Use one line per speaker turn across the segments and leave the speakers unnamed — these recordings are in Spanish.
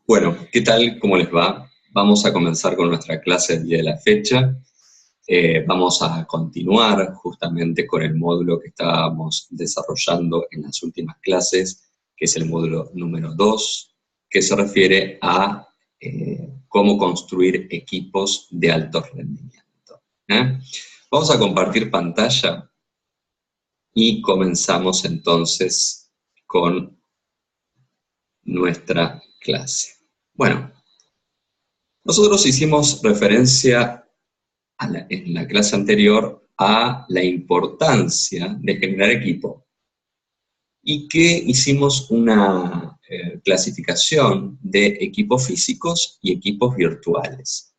Bueno, ¿qué tal? ¿Cómo les va? Vamos a comenzar con nuestra clase del día de la fecha. Vamos a continuar justamente con el módulo que estábamos desarrollando en las últimas clases, que es el módulo número 2, que se refiere a cómo construir equipos de alto rendimiento. ¿Eh? Vamos a compartir pantalla y comenzamos entonces con nuestra clase. Bueno, nosotros hicimos referencia en la clase anterior a la importancia de generar equipo y que hicimos una clasificación de equipos físicos y equipos virtuales,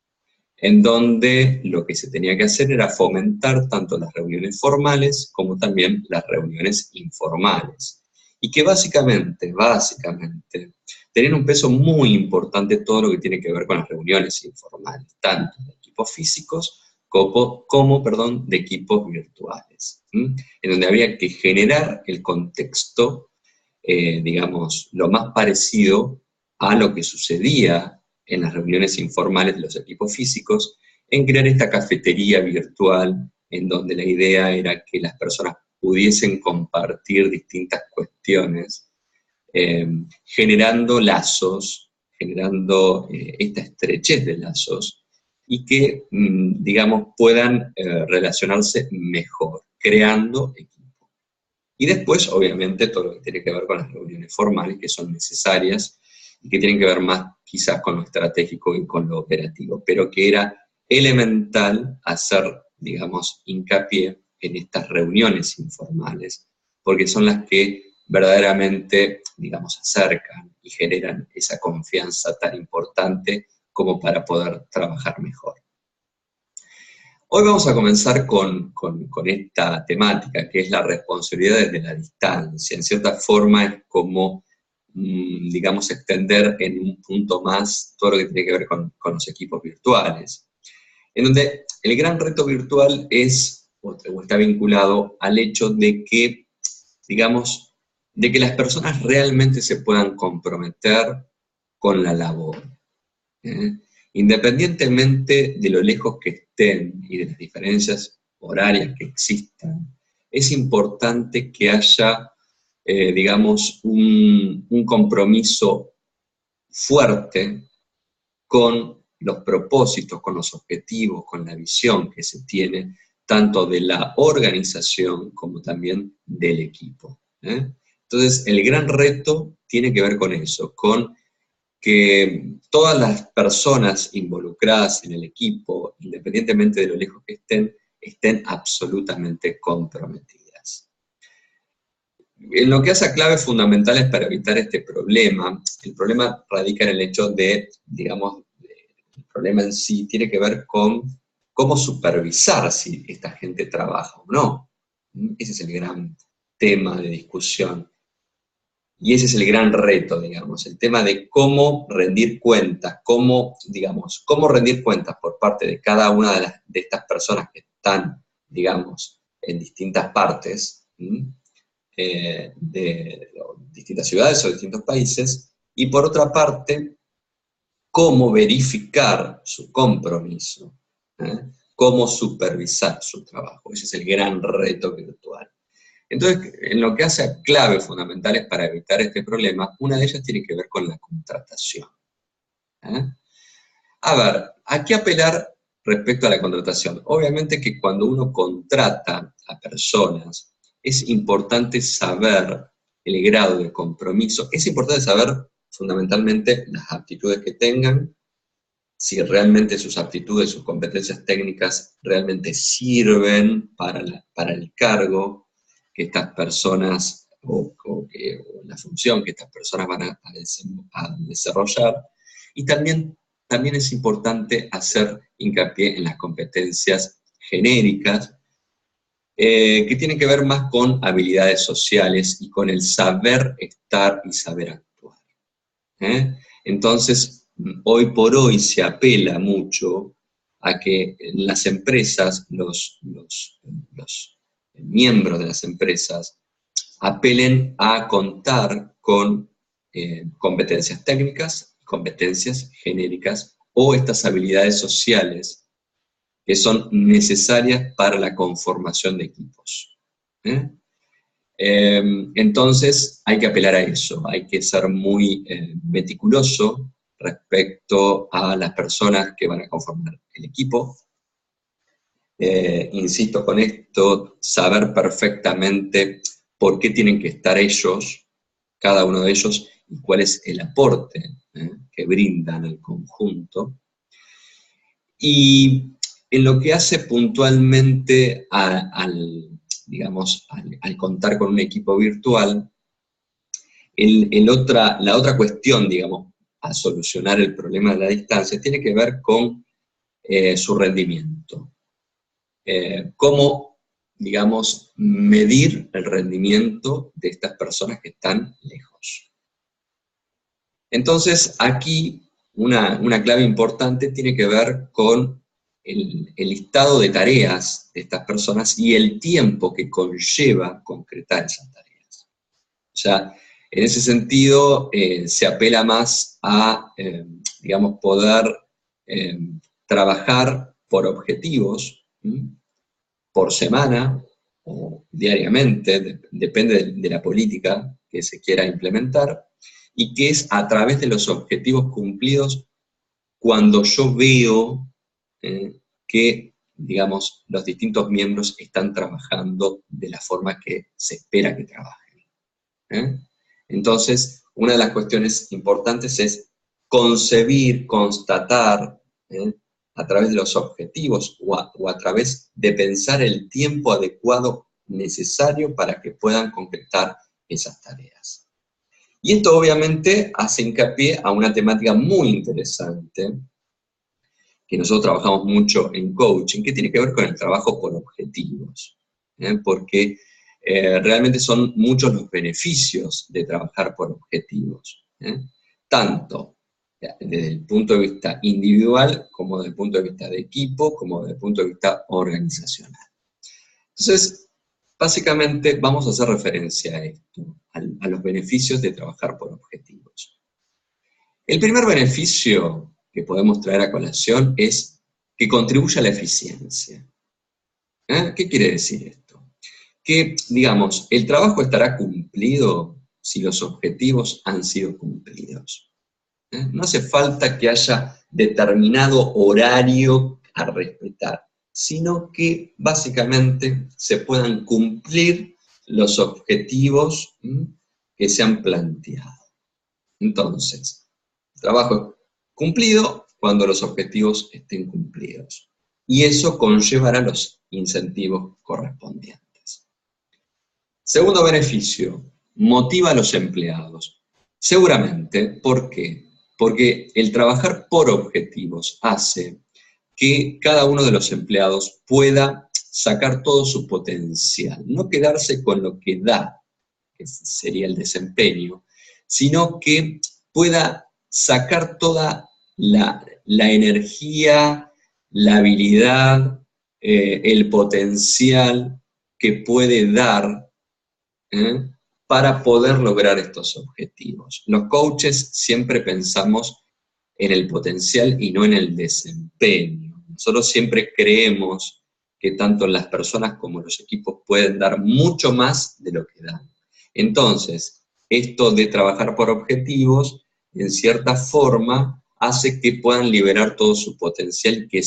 en donde lo que se tenía que hacer era fomentar tanto las reuniones formales como también las reuniones informales. Y que básicamente, tienen un peso muy importante todo lo que tiene que ver con las reuniones informales, tanto de equipos físicos como de equipos virtuales, en donde había que generar el contexto, digamos, lo más parecido a lo que sucedía en las reuniones informales de los equipos físicos, en crear esta cafetería virtual, en donde la idea era que las personas pudiesen compartir distintas cuestiones, generando lazos, generando esta estrechez de lazos, y que, digamos, puedan relacionarse mejor, creando equipo. Y después, obviamente, todo lo que tiene que ver con las reuniones formales, que son necesarias, y que tienen que ver más quizás con lo estratégico y con lo operativo, pero que era elemental hacer, digamos, hincapié en estas reuniones informales, porque son las que verdaderamente, digamos, acercan y generan esa confianza tan importante como para poder trabajar mejor. Hoy vamos a comenzar con esta temática, que es la responsabilidad desde la distancia. En cierta forma es como, digamos, extender en un punto más todo lo que tiene que ver con los equipos virtuales, en donde el gran reto virtual es, o está vinculado al hecho de que, digamos, de que las personas realmente se puedan comprometer con la labor. ¿Eh? Independientemente de lo lejos que estén y de las diferencias horarias que existan, es importante que haya, digamos, un compromiso fuerte con los propósitos, con los objetivos, con la visión que se tiene, tanto de la organización como también del equipo. Entonces, el gran reto tiene que ver con eso, con que todas las personas involucradas en el equipo, independientemente de lo lejos que estén absolutamente comprometidas. En lo que hace a claves fundamentales para evitar este problema, el problema radica en el hecho de, digamos, el problema en sí tiene que ver con cómo supervisar si esta gente trabaja o no. Ese es el gran tema de discusión. Y ese es el gran reto, digamos, el tema de cómo rendir cuentas, cómo rendir cuentas por parte de cada una de estas personas que están, digamos, en distintas partes, de distintas ciudades o distintos países, y por otra parte, cómo verificar su compromiso, cómo supervisar su trabajo. Ese es el gran reto virtual. Entonces, en lo que hace a claves fundamentales para evitar este problema, una de ellas tiene que ver con la contratación. A ver, ¿a qué apelar respecto a la contratación? Obviamente que cuando uno contrata a personas, es importante saber el grado de compromiso, es importante saber fundamentalmente las aptitudes que tengan, si realmente sus aptitudes, sus competencias técnicas realmente sirven para el cargo que estas personas, o la función que estas personas van a desarrollar. Y también es importante hacer hincapié en las competencias genéricas, que tienen que ver más con habilidades sociales y con el saber estar y saber actuar. Entonces, hoy por hoy se apela mucho a que en las empresas, los miembros de las empresas, apelen a contar con competencias técnicas competencias genéricas o estas habilidades sociales que son necesarias para la conformación de equipos. Entonces hay que apelar a eso, hay que ser muy meticuloso respecto a las personas que van a conformar el equipo. Insisto con esto, saber perfectamente por qué tienen que estar ellos, cada uno de ellos, y cuál es el aporte que brindan al conjunto. Y en lo que hace puntualmente al contar con un equipo virtual, la otra cuestión, digamos, a solucionar el problema de la distancia tiene que ver con su rendimiento. Cómo, digamos, medir el rendimiento de estas personas que están lejos. Entonces, aquí una clave importante tiene que ver con el listado de tareas de estas personas y el tiempo que conlleva concretar esas tareas. O sea, en ese sentido, se apela más a, digamos, poder trabajar por objetivos, por semana o diariamente, depende de la política que se quiera implementar, y que es a través de los objetivos cumplidos cuando yo veo que, digamos, los distintos miembros están trabajando de la forma que se espera que trabajen. Entonces, una de las cuestiones importantes es concebir, constatar, a través de los objetivos o a través de pensar el tiempo adecuado necesario para que puedan concretar esas tareas. Y esto obviamente hace hincapié a una temática muy interesante, que nosotros trabajamos mucho en coaching, que tiene que ver con el trabajo por objetivos, porque realmente son muchos los beneficios de trabajar por objetivos, tanto desde el punto de vista individual, como desde el punto de vista de equipo, como desde el punto de vista organizacional. Entonces, básicamente vamos a hacer referencia a esto, a los beneficios de trabajar por objetivos. El primer beneficio que podemos traer a colación es que contribuye a la eficiencia. ¿Qué quiere decir esto? Que, digamos, el trabajo estará cumplido si los objetivos han sido cumplidos. No hace falta que haya determinado horario a respetar, sino que básicamente se puedan cumplir los objetivos que se han planteado. Entonces, trabajo cumplido cuando los objetivos estén cumplidos. Y eso conllevará los incentivos correspondientes. Segundo beneficio, motiva a los empleados. Seguramente, ¿por qué? Porque el trabajar por objetivos hace que cada uno de los empleados pueda sacar todo su potencial, no quedarse con lo que da, que sería el desempeño, sino que pueda sacar toda la energía, la habilidad, el potencial que puede dar para poder lograr estos objetivos. Los coaches siempre pensamos en el potencial y no en el desempeño. Nosotros siempre creemos que tanto las personas como los equipos pueden dar mucho más de lo que dan. Entonces, esto de trabajar por objetivos, en cierta forma, hace que puedan liberar todo su potencial, que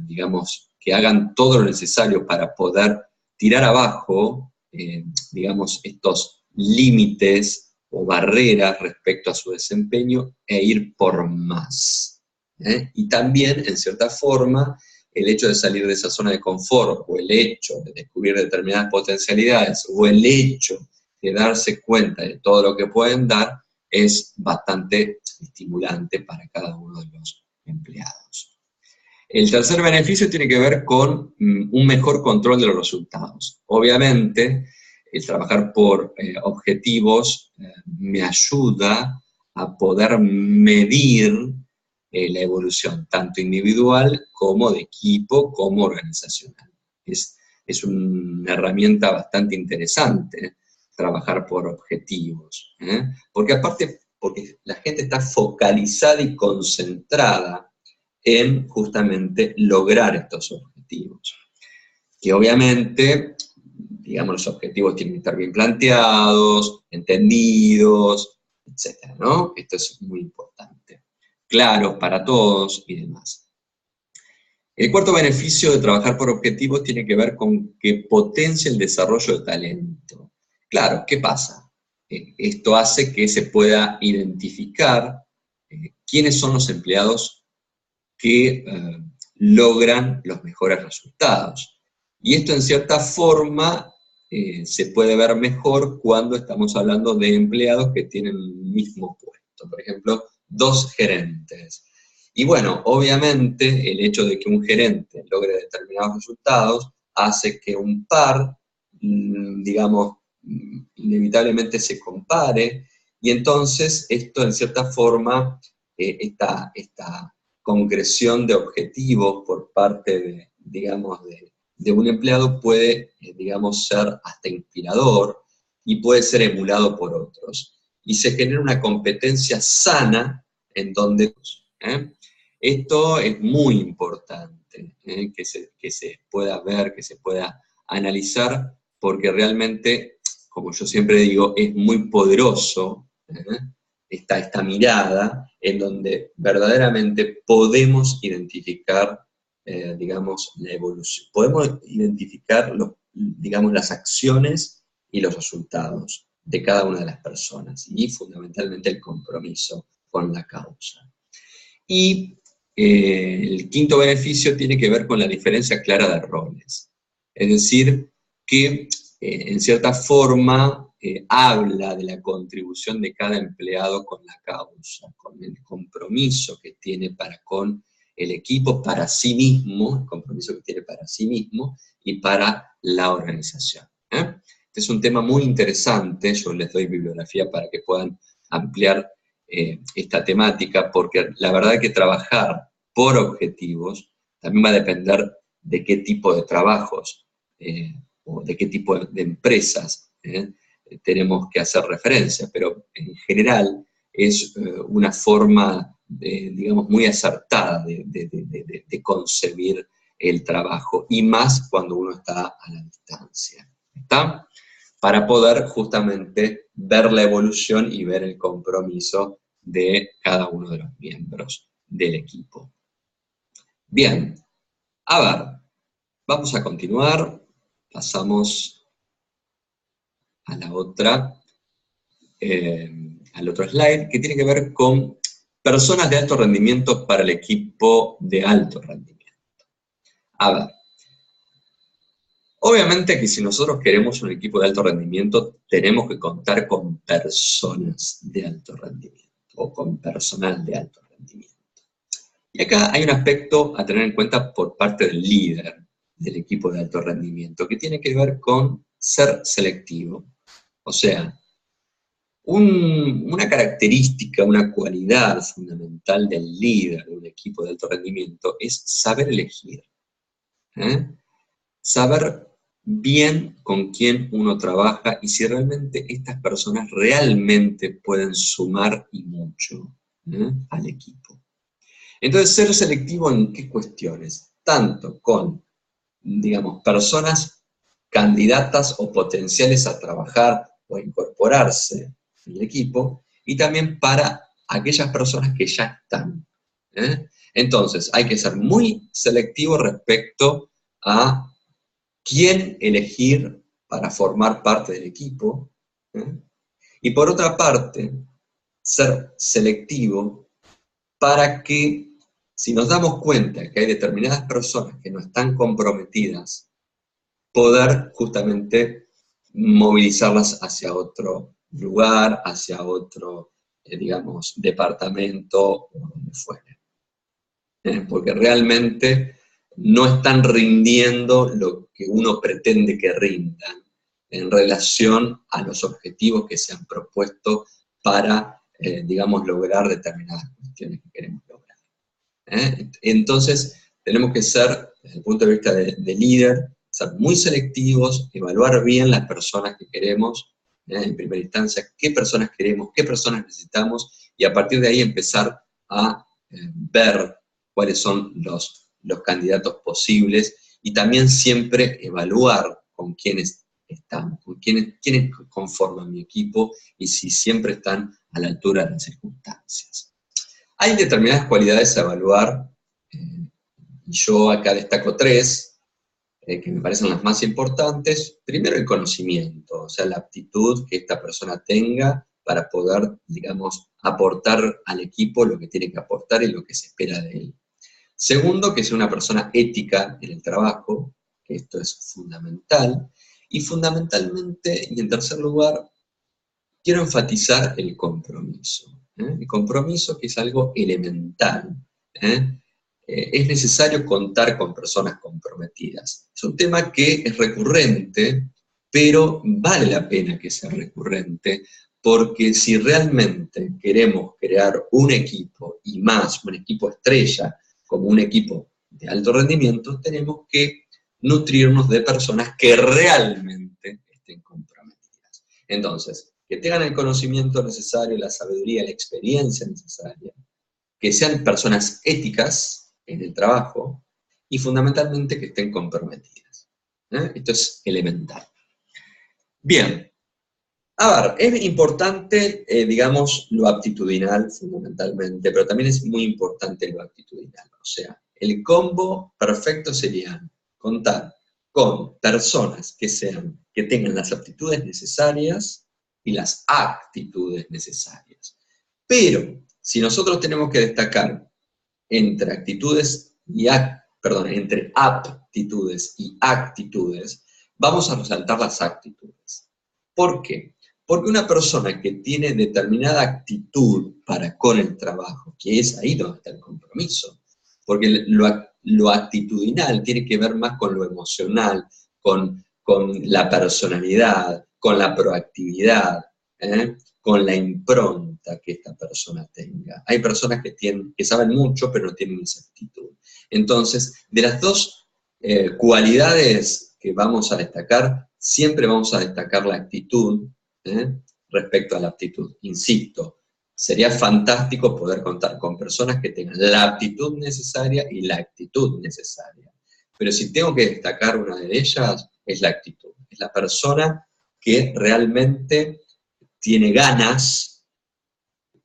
digamos, que hagan todo lo necesario para poder tirar abajo, digamos, estos límites o barreras respecto a su desempeño e ir por más. Y también, en cierta forma, el hecho de salir de esa zona de confort, o el hecho de descubrir determinadas potencialidades, o el hecho de darse cuenta de todo lo que pueden dar, es bastante estimulante para cada uno de los empleados. El tercer beneficio tiene que ver con un mejor control de los resultados. Obviamente, el trabajar por objetivos me ayuda a poder medir la evolución, tanto individual como de equipo, como organizacional. Es una herramienta bastante interesante, trabajar por objetivos, porque aparte porque la gente está focalizada y concentrada en justamente lograr estos objetivos. Que obviamente, digamos, los objetivos tienen que estar bien planteados, entendidos, etcétera, ¿no? Esto es muy importante. Claros para todos y demás. El cuarto beneficio de trabajar por objetivos tiene que ver con que potencia el desarrollo de talento. Claro, ¿qué pasa? Esto hace que se pueda identificar quiénes son los empleados que logran los mejores resultados. Y esto en cierta forma se puede ver mejor cuando estamos hablando de empleados que tienen el mismo puesto. Por ejemplo, 2 gerentes. Y bueno, obviamente el hecho de que un gerente logre determinados resultados hace que un par, digamos, inevitablemente se compare, y entonces esto en cierta forma, esta concreción de objetivos por parte de, digamos, de un empleado puede, digamos, ser hasta inspirador y puede ser emulado por otros. Y se genera una competencia sana en donde... Esto es muy importante, que se pueda ver, que se pueda analizar, porque realmente, como yo siempre digo, es muy poderoso esta mirada en donde verdaderamente podemos identificar, digamos, la evolución. Podemos identificar, digamos, las acciones y los resultados de cada una de las personas, y fundamentalmente el compromiso con la causa. Y el quinto beneficio tiene que ver con la diferencia clara de roles. Es decir, que en cierta forma habla de la contribución de cada empleado con la causa, con el compromiso que tiene para con el equipo, para sí mismo, el compromiso que tiene para sí mismo y para la organización. Este es un tema muy interesante, yo les doy bibliografía para que puedan ampliar esta temática, porque la verdad es que trabajar por objetivos también va a depender de qué tipo de trabajos o de qué tipo de empresas tenemos que hacer referencia, pero en general es una forma, digamos, muy acertada de concebir el trabajo, y más cuando uno está a la distancia. ¿Está? Para poder justamente ver la evolución y ver el compromiso de cada uno de los miembros del equipo. Bien, a ver, vamos a continuar, pasamos a la otra, al otro slide, que tiene que ver con personas de alto rendimiento para el equipo de alto rendimiento. A ver, obviamente que si nosotros queremos un equipo de alto rendimiento, tenemos que contar con personas de alto rendimiento, o con personal de alto rendimiento. Y acá hay un aspecto a tener en cuenta por parte del líder del equipo de alto rendimiento, que tiene que ver con ser selectivo. O sea, una característica, una cualidad fundamental del líder de un equipo de alto rendimiento es saber elegir. Saber bien con quién uno trabaja y si realmente estas personas realmente pueden sumar y mucho al equipo. Entonces, ser selectivo ¿en qué cuestiones? Tanto con, digamos, personas candidatas o potenciales a trabajar o a incorporarse en el equipo, y también para aquellas personas que ya están. Entonces, hay que ser muy selectivo respecto a quién elegir para formar parte del equipo, y por otra parte, ser selectivo para que, si nos damos cuenta que hay determinadas personas que no están comprometidas, poder justamente movilizarlas hacia otro lugar, hacia otro, digamos, departamento o donde fuere. Porque realmente no están rindiendo lo que uno pretende que rindan en relación a los objetivos que se han propuesto para, digamos, lograr determinadas cuestiones que queremos lograr. Entonces, tenemos que ser, desde el punto de vista de líder, ser muy selectivos, evaluar bien las personas que queremos en primera instancia, qué personas queremos, qué personas necesitamos, y a partir de ahí empezar a ver cuáles son los candidatos posibles, y también siempre evaluar con quiénes estamos, con quiénes conforman mi equipo, y si siempre están a la altura de las circunstancias. Hay determinadas cualidades a evaluar, y yo acá destaco 3, que me parecen las más importantes. Primero, el conocimiento, o sea, la aptitud que esta persona tenga para poder, digamos, aportar al equipo lo que tiene que aportar y lo que se espera de él. Segundo, que sea una persona ética en el trabajo, que esto es fundamental. Y fundamentalmente, y en tercer lugar, quiero enfatizar el compromiso. El compromiso, que es algo elemental. Es necesario contar con personas comprometidas. Es un tema que es recurrente, pero vale la pena que sea recurrente, porque si realmente queremos crear un equipo, y más, un equipo estrella, como un equipo de alto rendimiento, tenemos que nutrirnos de personas que realmente estén comprometidas. Entonces, que tengan el conocimiento necesario, la sabiduría, la experiencia necesaria, que sean personas éticas en el trabajo y fundamentalmente que estén comprometidas. Esto es elemental. Bien, a ver, es importante, digamos, lo aptitudinal fundamentalmente, pero también es muy importante lo actitudinal. O sea, el combo perfecto sería contar con personas que tengan las aptitudes necesarias y las actitudes necesarias. Pero, si nosotros tenemos que destacar entre actitudes y entre aptitudes y actitudes, vamos a resaltar las actitudes. ¿Por qué? Porque una persona que tiene determinada actitud para con el trabajo, que es ahí donde está el compromiso, porque lo actitudinal tiene que ver más con lo emocional, con la personalidad, con la proactividad, con la impronta que esta persona tenga. Hay personas que saben mucho, pero no tienen esa actitud. Entonces, de las dos cualidades que vamos a destacar, siempre vamos a destacar la actitud respecto a la aptitud. Insisto, sería fantástico poder contar con personas que tengan la aptitud necesaria y la actitud necesaria. Pero si tengo que destacar una de ellas, es la actitud. Es la persona que realmente tiene ganas,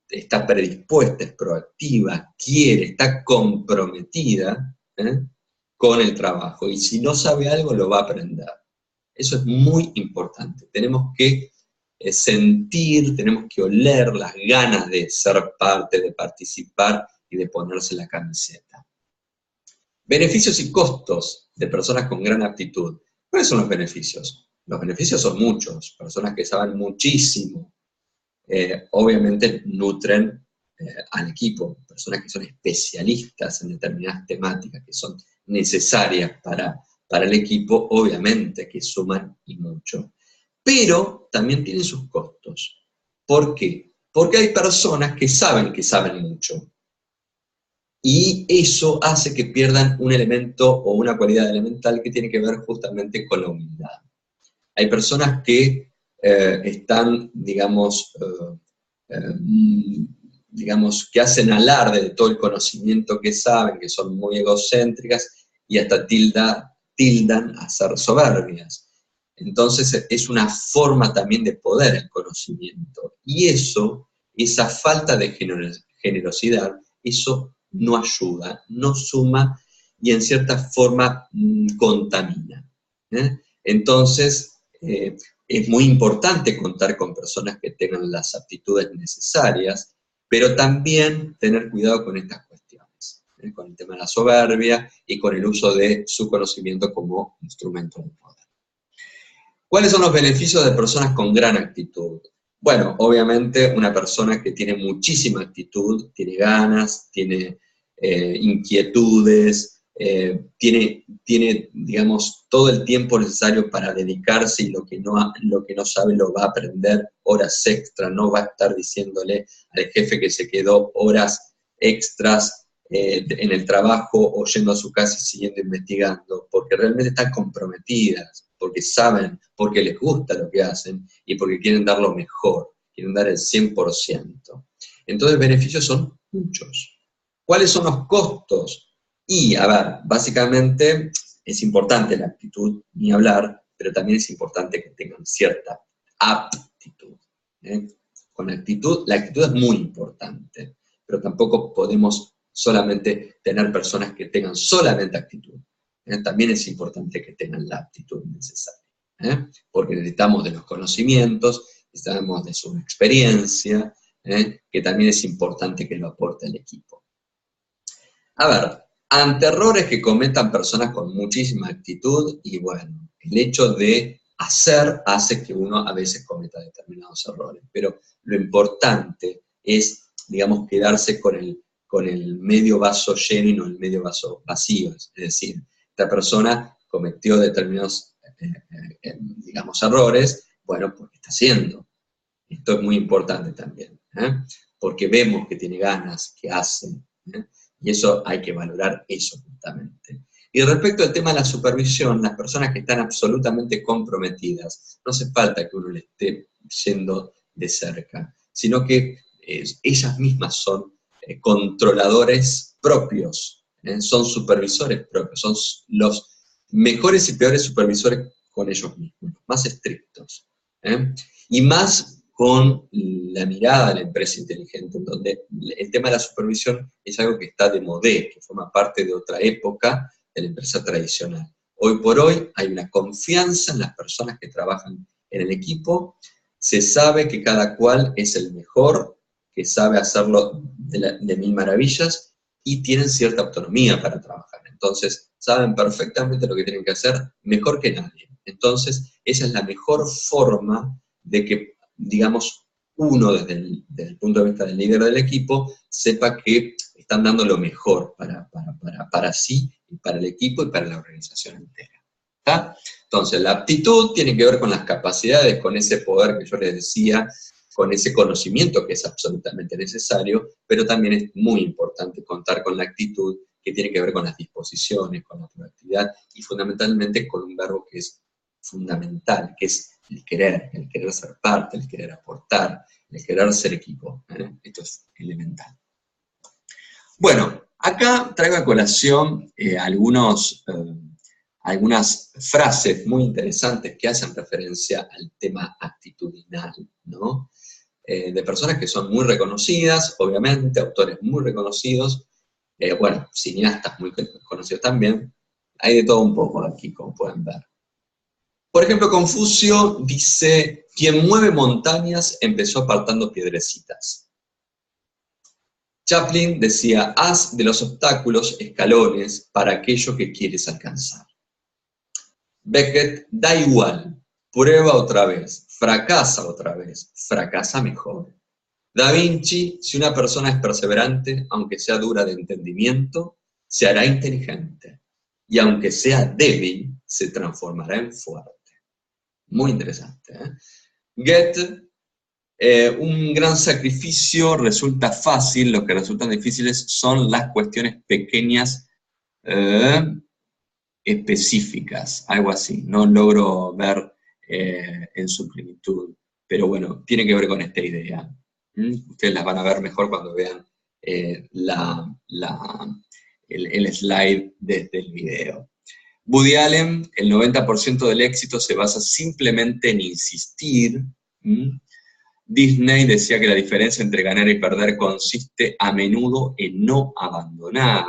está predispuesta, es proactiva, quiere, está comprometida con el trabajo. Y si no sabe algo, lo va a aprender. Eso es muy importante. Tenemos que sentir, tenemos que oler las ganas de ser parte, de participar y de ponerse la camiseta. Beneficios y costos de personas con gran aptitud. ¿Cuáles son los beneficios? Los beneficios son muchos. Personas que saben muchísimo, obviamente nutren al equipo. Personas que son especialistas en determinadas temáticas, que son necesarias para el equipo, obviamente que suman y mucho. Pero también tienen sus costos. ¿Por qué? Porque hay personas que saben mucho. Y eso hace que pierdan un elemento o una cualidad elemental que tiene que ver justamente con la humildad. Hay personas que están, digamos, que hacen alarde de todo el conocimiento que saben, que son muy egocéntricas y hasta tildan a ser soberbias. Entonces es una forma también de poder el conocimiento. Y eso, esa falta de generosidad, eso no ayuda, no suma y en cierta forma contamina. Entonces, es muy importante contar con personas que tengan las aptitudes necesarias, pero también tener cuidado con estas cuestiones, con el tema de la soberbia y con el uso de su conocimiento como instrumento de poder. ¿Cuáles son los beneficios de personas con gran actitud? Bueno, obviamente una persona que tiene muchísima actitud, tiene ganas, tiene inquietudes, tiene, digamos, todo el tiempo necesario para dedicarse y lo que no sabe lo va a aprender, horas extras, no va a estar diciéndole al jefe que se quedó horas extras en el trabajo o yendo a su casa y siguiendo investigando, porque realmente están comprometidas. porque saben, porque les gusta lo que hacen y porque quieren dar lo mejor, quieren dar el 100%. Entonces, beneficios son muchos. ¿Cuáles son los costos? Y, a ver, básicamente es importante la actitud, ni hablar, pero también es importante que tengan cierta aptitud. Con actitud, la actitud es muy importante, pero tampoco podemos solamente tener personas que tengan solamente actitud. También es importante que tengan la aptitud necesaria, porque necesitamos de los conocimientos, necesitamos de su experiencia, que también es importante que lo aporte el equipo. A ver, ante errores que cometan personas con muchísima actitud, y bueno, el hecho de hacer hace que uno a veces cometa determinados errores, pero lo importante es, digamos, quedarse con el medio vaso lleno y no el medio vaso vacío, es decir, esta persona cometió determinados, digamos, errores, bueno, porque está haciendo. Esto es muy importante también, porque vemos que tiene ganas, que hace, y eso hay que valorar eso justamente. Y respecto al tema de la supervisión, las personas que están absolutamente comprometidas, no hace falta que uno le esté yendo de cerca, sino que ellas mismas son controladores propios, son supervisores propios, son los mejores y peores supervisores con ellos mismos, más estrictos, y más con la mirada de la empresa inteligente, en donde el tema de la supervisión es algo que está de modé, que forma parte de otra época de la empresa tradicional. Hoy por hoy hay una confianza en las personas que trabajan en el equipo, se sabe que cada cual es el mejor, que sabe hacerlo de mil maravillas, y tienen cierta autonomía para trabajar. Entonces, saben perfectamente lo que tienen que hacer, mejor que nadie. Entonces, esa es la mejor forma de que, digamos, uno desde el punto de vista del líder del equipo, sepa que están dando lo mejor para sí, y para el equipo y para la organización entera. ¿Está? Entonces, la aptitud tiene que ver con las capacidades, con ese poder que yo les decía, con ese conocimiento que es absolutamente necesario, pero también es muy importante contar con la actitud que tiene que ver con las disposiciones, con la proactividad y fundamentalmente con un verbo que es fundamental, que es el querer ser parte, el querer aportar, el querer ser equipo. Esto es elemental. Bueno, acá traigo a colación algunas frases muy interesantes que hacen referencia al tema actitudinal, ¿no? De personas que son muy reconocidas, obviamente, autores muy reconocidos, bueno, cineastas muy conocidos también, hay de todo un poco aquí, como pueden ver. Por ejemplo, Confucio dice, quien mueve montañas empezó apartando piedrecitas. Chaplin decía, haz de los obstáculos escalones para aquello que quieres alcanzar. Beckett, da igual, prueba otra vez, fracasa mejor. Da Vinci, si una persona es perseverante, aunque sea dura de entendimiento, se hará inteligente. Y aunque sea débil, se transformará en fuerte. Muy interesante. Goethe, un gran sacrificio resulta fácil, lo que resultan difíciles son las cuestiones pequeñas específicas, algo así. No logro ver en su plenitud, pero bueno, tiene que ver con esta idea. Ustedes las van a ver mejor cuando vean el slide desde el video. Woody Allen, el 90% del éxito se basa simplemente en insistir. Disney decía que la diferencia entre ganar y perder consiste a menudo en no abandonar.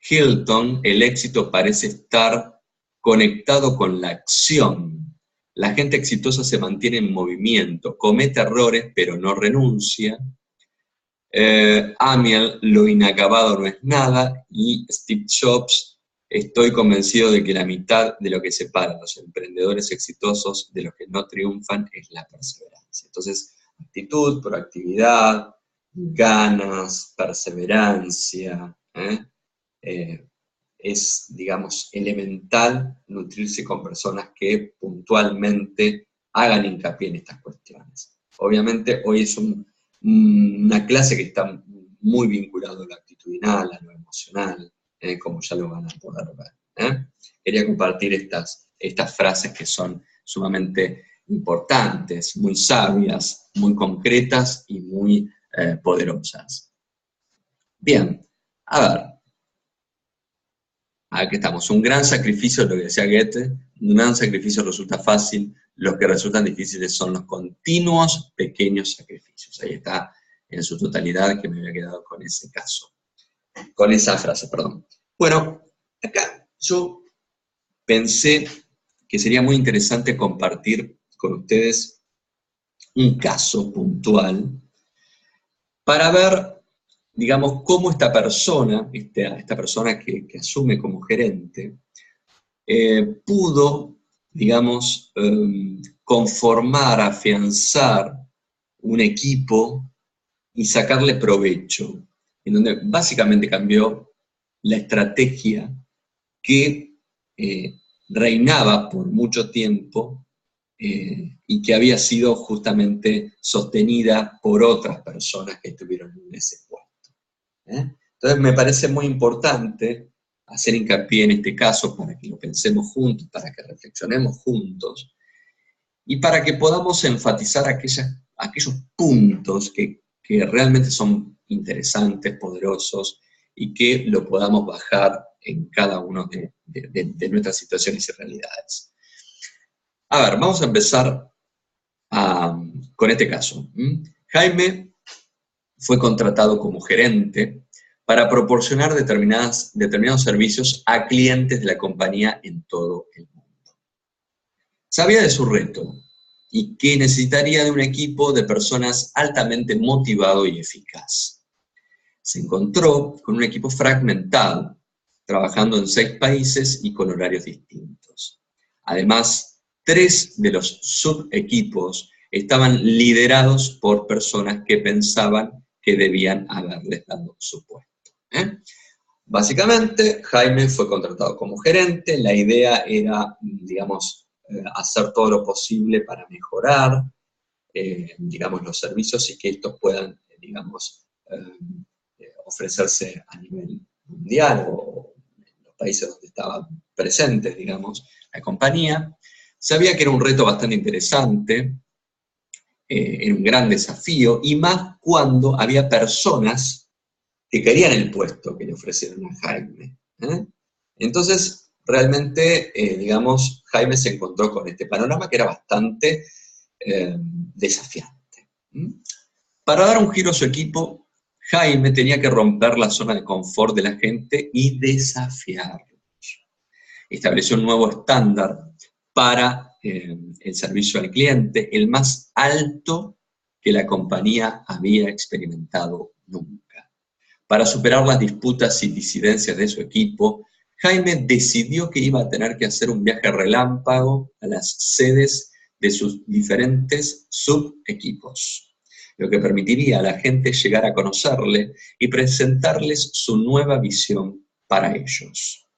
Hilton, el éxito parece estar conectado con la acción. La gente exitosa se mantiene en movimiento, comete errores pero no renuncia. Amiel, lo inacabado no es nada. Y Steve Jobs, estoy convencido de que la mitad de lo que separa a los emprendedores exitosos de los que no triunfan es la perseverancia. Entonces, actitud, proactividad, ganas, perseverancia, es, digamos, elemental nutrirse con personas que puntualmente hagan hincapié en estas cuestiones. Obviamente, hoy es una clase que está muy vinculada a lo actitudinal, a lo emocional, como ya lo van a poder ver. Quería compartir estas estas frases que son sumamente importantes, muy sabias, muy concretas y muy poderosas. Bien, a ver, aquí estamos. Un gran sacrificio, lo que decía Goethe, un gran sacrificio resulta fácil, los que resultan difíciles son los continuos pequeños sacrificios. Ahí está en su totalidad, que me había quedado con ese caso. Con esa frase, perdón. Bueno, acá yo pensé que sería muy interesante compartir con ustedes un caso puntual para ver, digamos, cómo esta persona que asume como gerente, pudo, digamos, conformar, afianzar un equipo y sacarle provecho, en donde básicamente cambió la estrategia que reinaba por mucho tiempo y que había sido justamente sostenida por otras personas que estuvieron en ese puesto. Entonces me parece muy importante hacer hincapié en este caso para que lo pensemos juntos, para que reflexionemos juntos y para que podamos enfatizar aquellos puntos que realmente son interesantes, poderosos, y que lo podamos bajar en cada una de nuestras situaciones y realidades. A ver, vamos a empezar con este caso. Jaime fue contratado como gerente para proporcionar determinados servicios a clientes de la compañía en todo el mundo. Sabía de su reto y que necesitaría de un equipo de personas altamente motivado y eficaz. Se encontró con un equipo fragmentado, trabajando en 6 países y con horarios distintos. Además, 3 de los subequipos estaban liderados por personas que pensaban que debían haberles dado su puesto. Básicamente, Jaime fue contratado como gerente. La idea era, digamos, hacer todo lo posible para mejorar, digamos, los servicios y que estos puedan, digamos, ofrecerse a nivel mundial o en los países donde estaban presentes, digamos, la compañía. Sabía que era un reto bastante interesante, era un gran desafío, y más cuando había personas que querían el puesto que le ofrecieron a Jaime. Entonces, realmente, digamos, Jaime se encontró con este panorama que era bastante desafiante. Para dar un giro a su equipo, Jaime tenía que romper la zona de confort de la gente y desafiarlos. Estableció un nuevo estándar para el servicio al cliente, el más alto que la compañía había experimentado nunca. Para superar las disputas y disidencias de su equipo, Jaime decidió que iba a tener que hacer un viaje relámpago a las sedes de sus diferentes subequipos, lo que permitiría a la gente llegar a conocerle y presentarles su nueva visión para ellos.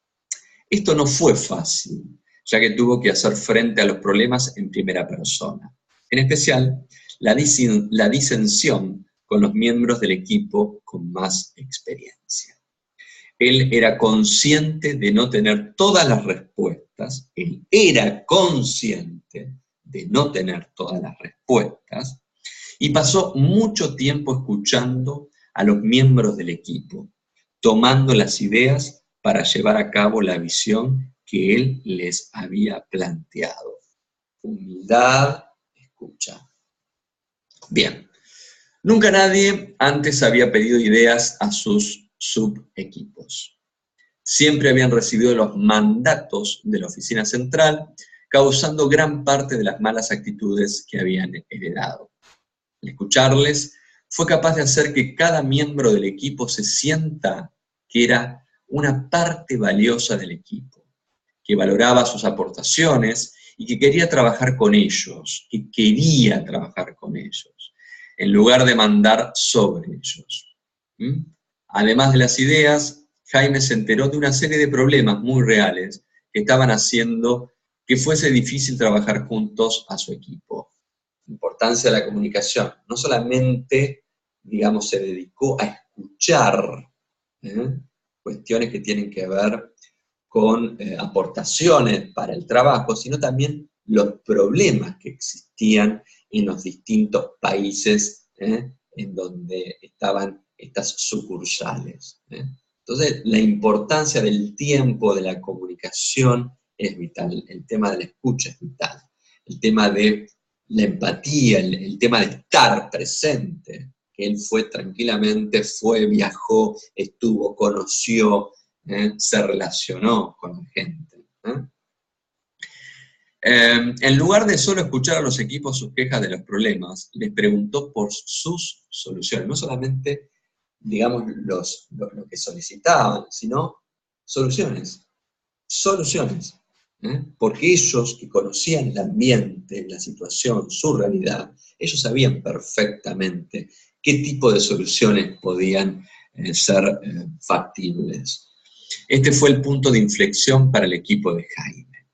Esto no fue fácil, ya que tuvo que hacer frente a los problemas en primera persona, en especial la disensión con los miembros del equipo con más experiencia. Él era consciente de no tener todas las respuestas, y pasó mucho tiempo escuchando a los miembros del equipo, tomando las ideas para llevar a cabo la visión que él les había planteado. Humildad, escucha. Bien, nunca nadie antes había pedido ideas a sus subequipos. Siempre habían recibido los mandatos de la oficina central, causando gran parte de las malas actitudes que habían heredado. Al escucharles, fue capaz de hacer que cada miembro del equipo se sienta que era una parte valiosa del equipo, que valoraba sus aportaciones y que quería trabajar con ellos, en lugar de mandar sobre ellos. Además de las ideas, Jaime se enteró de una serie de problemas muy reales que estaban haciendo que fuese difícil trabajar juntos a su equipo. Importancia de la comunicación. No solamente, digamos, se dedicó a escuchar cuestiones que tienen que ver con aportaciones para el trabajo, sino también los problemas que existían en los distintos países en donde estaban estas sucursales. Entonces, la importancia del tiempo, de la comunicación es vital, el tema de la escucha es vital, el tema de la empatía, el tema de estar presente, que él fue tranquilamente, viajó, estuvo, conoció, se relacionó con la gente. En lugar de solo escuchar a los equipos sus quejas de los problemas, les preguntó por sus soluciones, no solamente, digamos, lo que solicitaban, sino soluciones, porque ellos que conocían el ambiente, la situación, su realidad, ellos sabían perfectamente qué tipo de soluciones podían ser factibles. Este fue el punto de inflexión para el equipo de Jaime.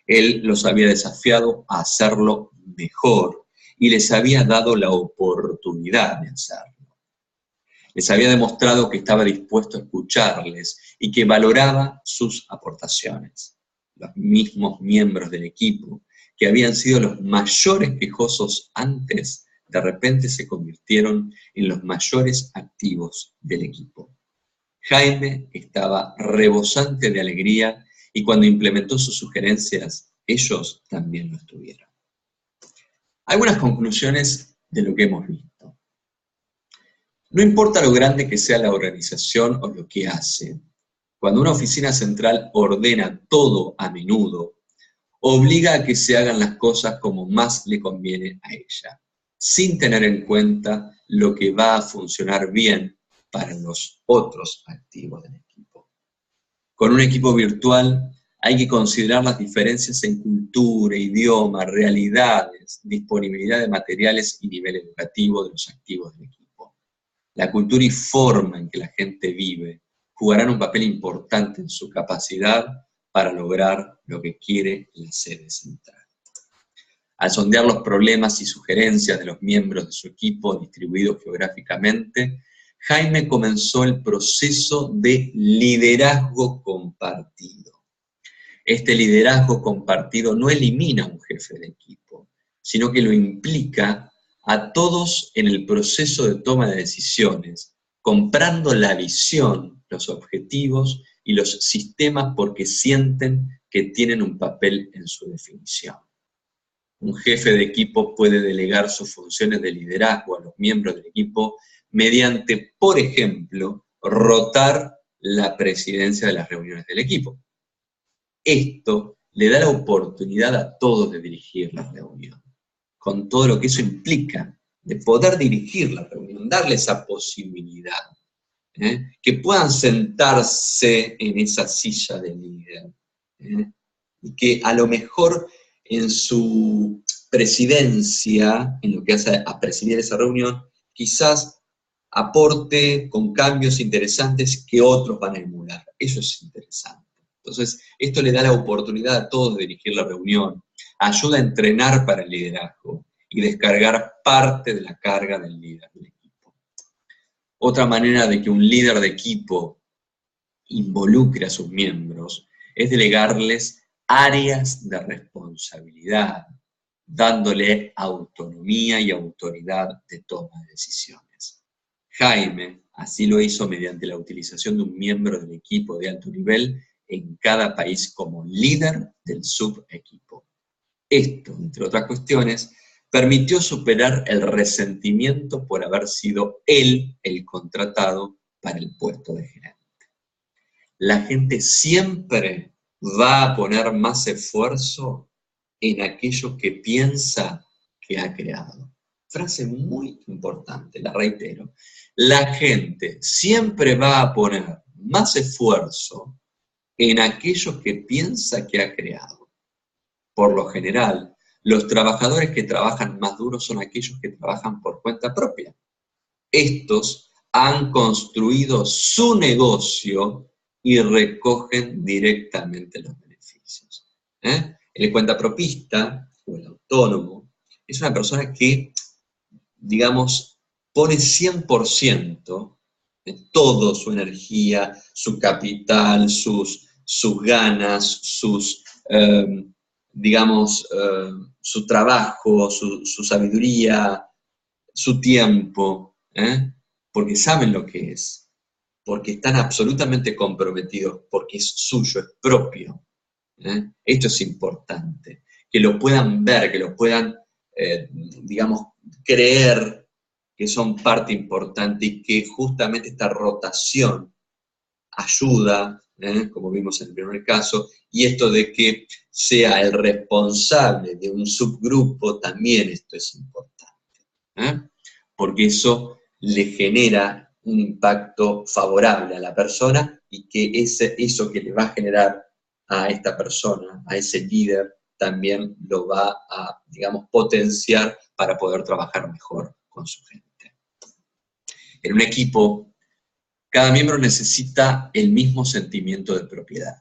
Él los había desafiado a hacerlo mejor y les había dado la oportunidad de hacerlo. Les había demostrado que estaba dispuesto a escucharles y que valoraba sus aportaciones. Los mismos miembros del equipo, que habían sido los mayores quejosos antes, de repente se convirtieron en los mayores activos del equipo. Jaime estaba rebosante de alegría y cuando implementó sus sugerencias, ellos también lo estuvieron. Algunas conclusiones de lo que hemos visto. No importa lo grande que sea la organización o lo que hace, cuando una oficina central ordena todo a menudo, obliga a que se hagan las cosas como más le conviene a ella, sin tener en cuenta lo que va a funcionar bien para los otros activos del equipo. Con un equipo virtual hay que considerar las diferencias en cultura, idioma, realidades, disponibilidad de materiales y nivel educativo de los activos del equipo. La cultura y forma en que la gente vive jugarán un papel importante en su capacidad para lograr lo que quiere la sede central. Al sondear los problemas y sugerencias de los miembros de su equipo distribuidos geográficamente, Jaime comenzó el proceso de liderazgo compartido. Este liderazgo compartido no elimina a un jefe de equipo, sino que lo implica a todos en el proceso de toma de decisiones, comprando la visión, los objetivos y los sistemas porque sienten que tienen un papel en su definición. Un jefe de equipo puede delegar sus funciones de liderazgo a los miembros del equipo mediante, por ejemplo, rotar la presidencia de las reuniones del equipo. Esto le da la oportunidad a todos de dirigir la reunión, con todo lo que eso implica, de poder dirigir la reunión, darle esa posibilidad, que puedan sentarse en esa silla de líder, y que a lo mejor en su presidencia, en lo que hace a presidir esa reunión, quizás aporte con cambios interesantes que otros van a emular. Eso es interesante. Entonces, esto le da la oportunidad a todos de dirigir la reunión, ayuda a entrenar para el liderazgo y descargar parte de la carga del líder del equipo. Otra manera de que un líder de equipo involucre a sus miembros es delegarles áreas de responsabilidad, dándole autonomía y autoridad de toma de decisiones. Jaime así lo hizo mediante la utilización de un miembro del equipo de alto nivel en cada país como líder del subequipo. Esto, entre otras cuestiones, permitió superar el resentimiento por haber sido él el contratado para el puesto de gerente. La gente siempre va a poner más esfuerzo en aquello que piensa que ha creado. Frase muy importante, la reitero. La gente siempre va a poner más esfuerzo en aquello que piensa que ha creado. Por lo general, los trabajadores que trabajan más duro son aquellos que trabajan por cuenta propia. Estos han construido su negocio y recogen directamente los beneficios. El cuentapropista o el autónomo es una persona que, digamos, pone 100% de todo su energía, su capital, sus sus ganas, sus, digamos, su trabajo, su sabiduría, su tiempo, porque saben lo que es, porque están absolutamente comprometidos, porque es suyo, es propio. Esto es importante, que lo puedan ver, que lo puedan, digamos, creer que son parte importante y que justamente esta rotación ayuda, como vimos en el primer caso, y esto de que sea el responsable de un subgrupo, también esto es importante, porque eso le genera un impacto favorable a la persona y que eso que le va a generar a esta persona, a ese líder, también lo va a, digamos, potenciar para poder trabajar mejor con su gente. En un equipo, cada miembro necesita el mismo sentimiento de propiedad.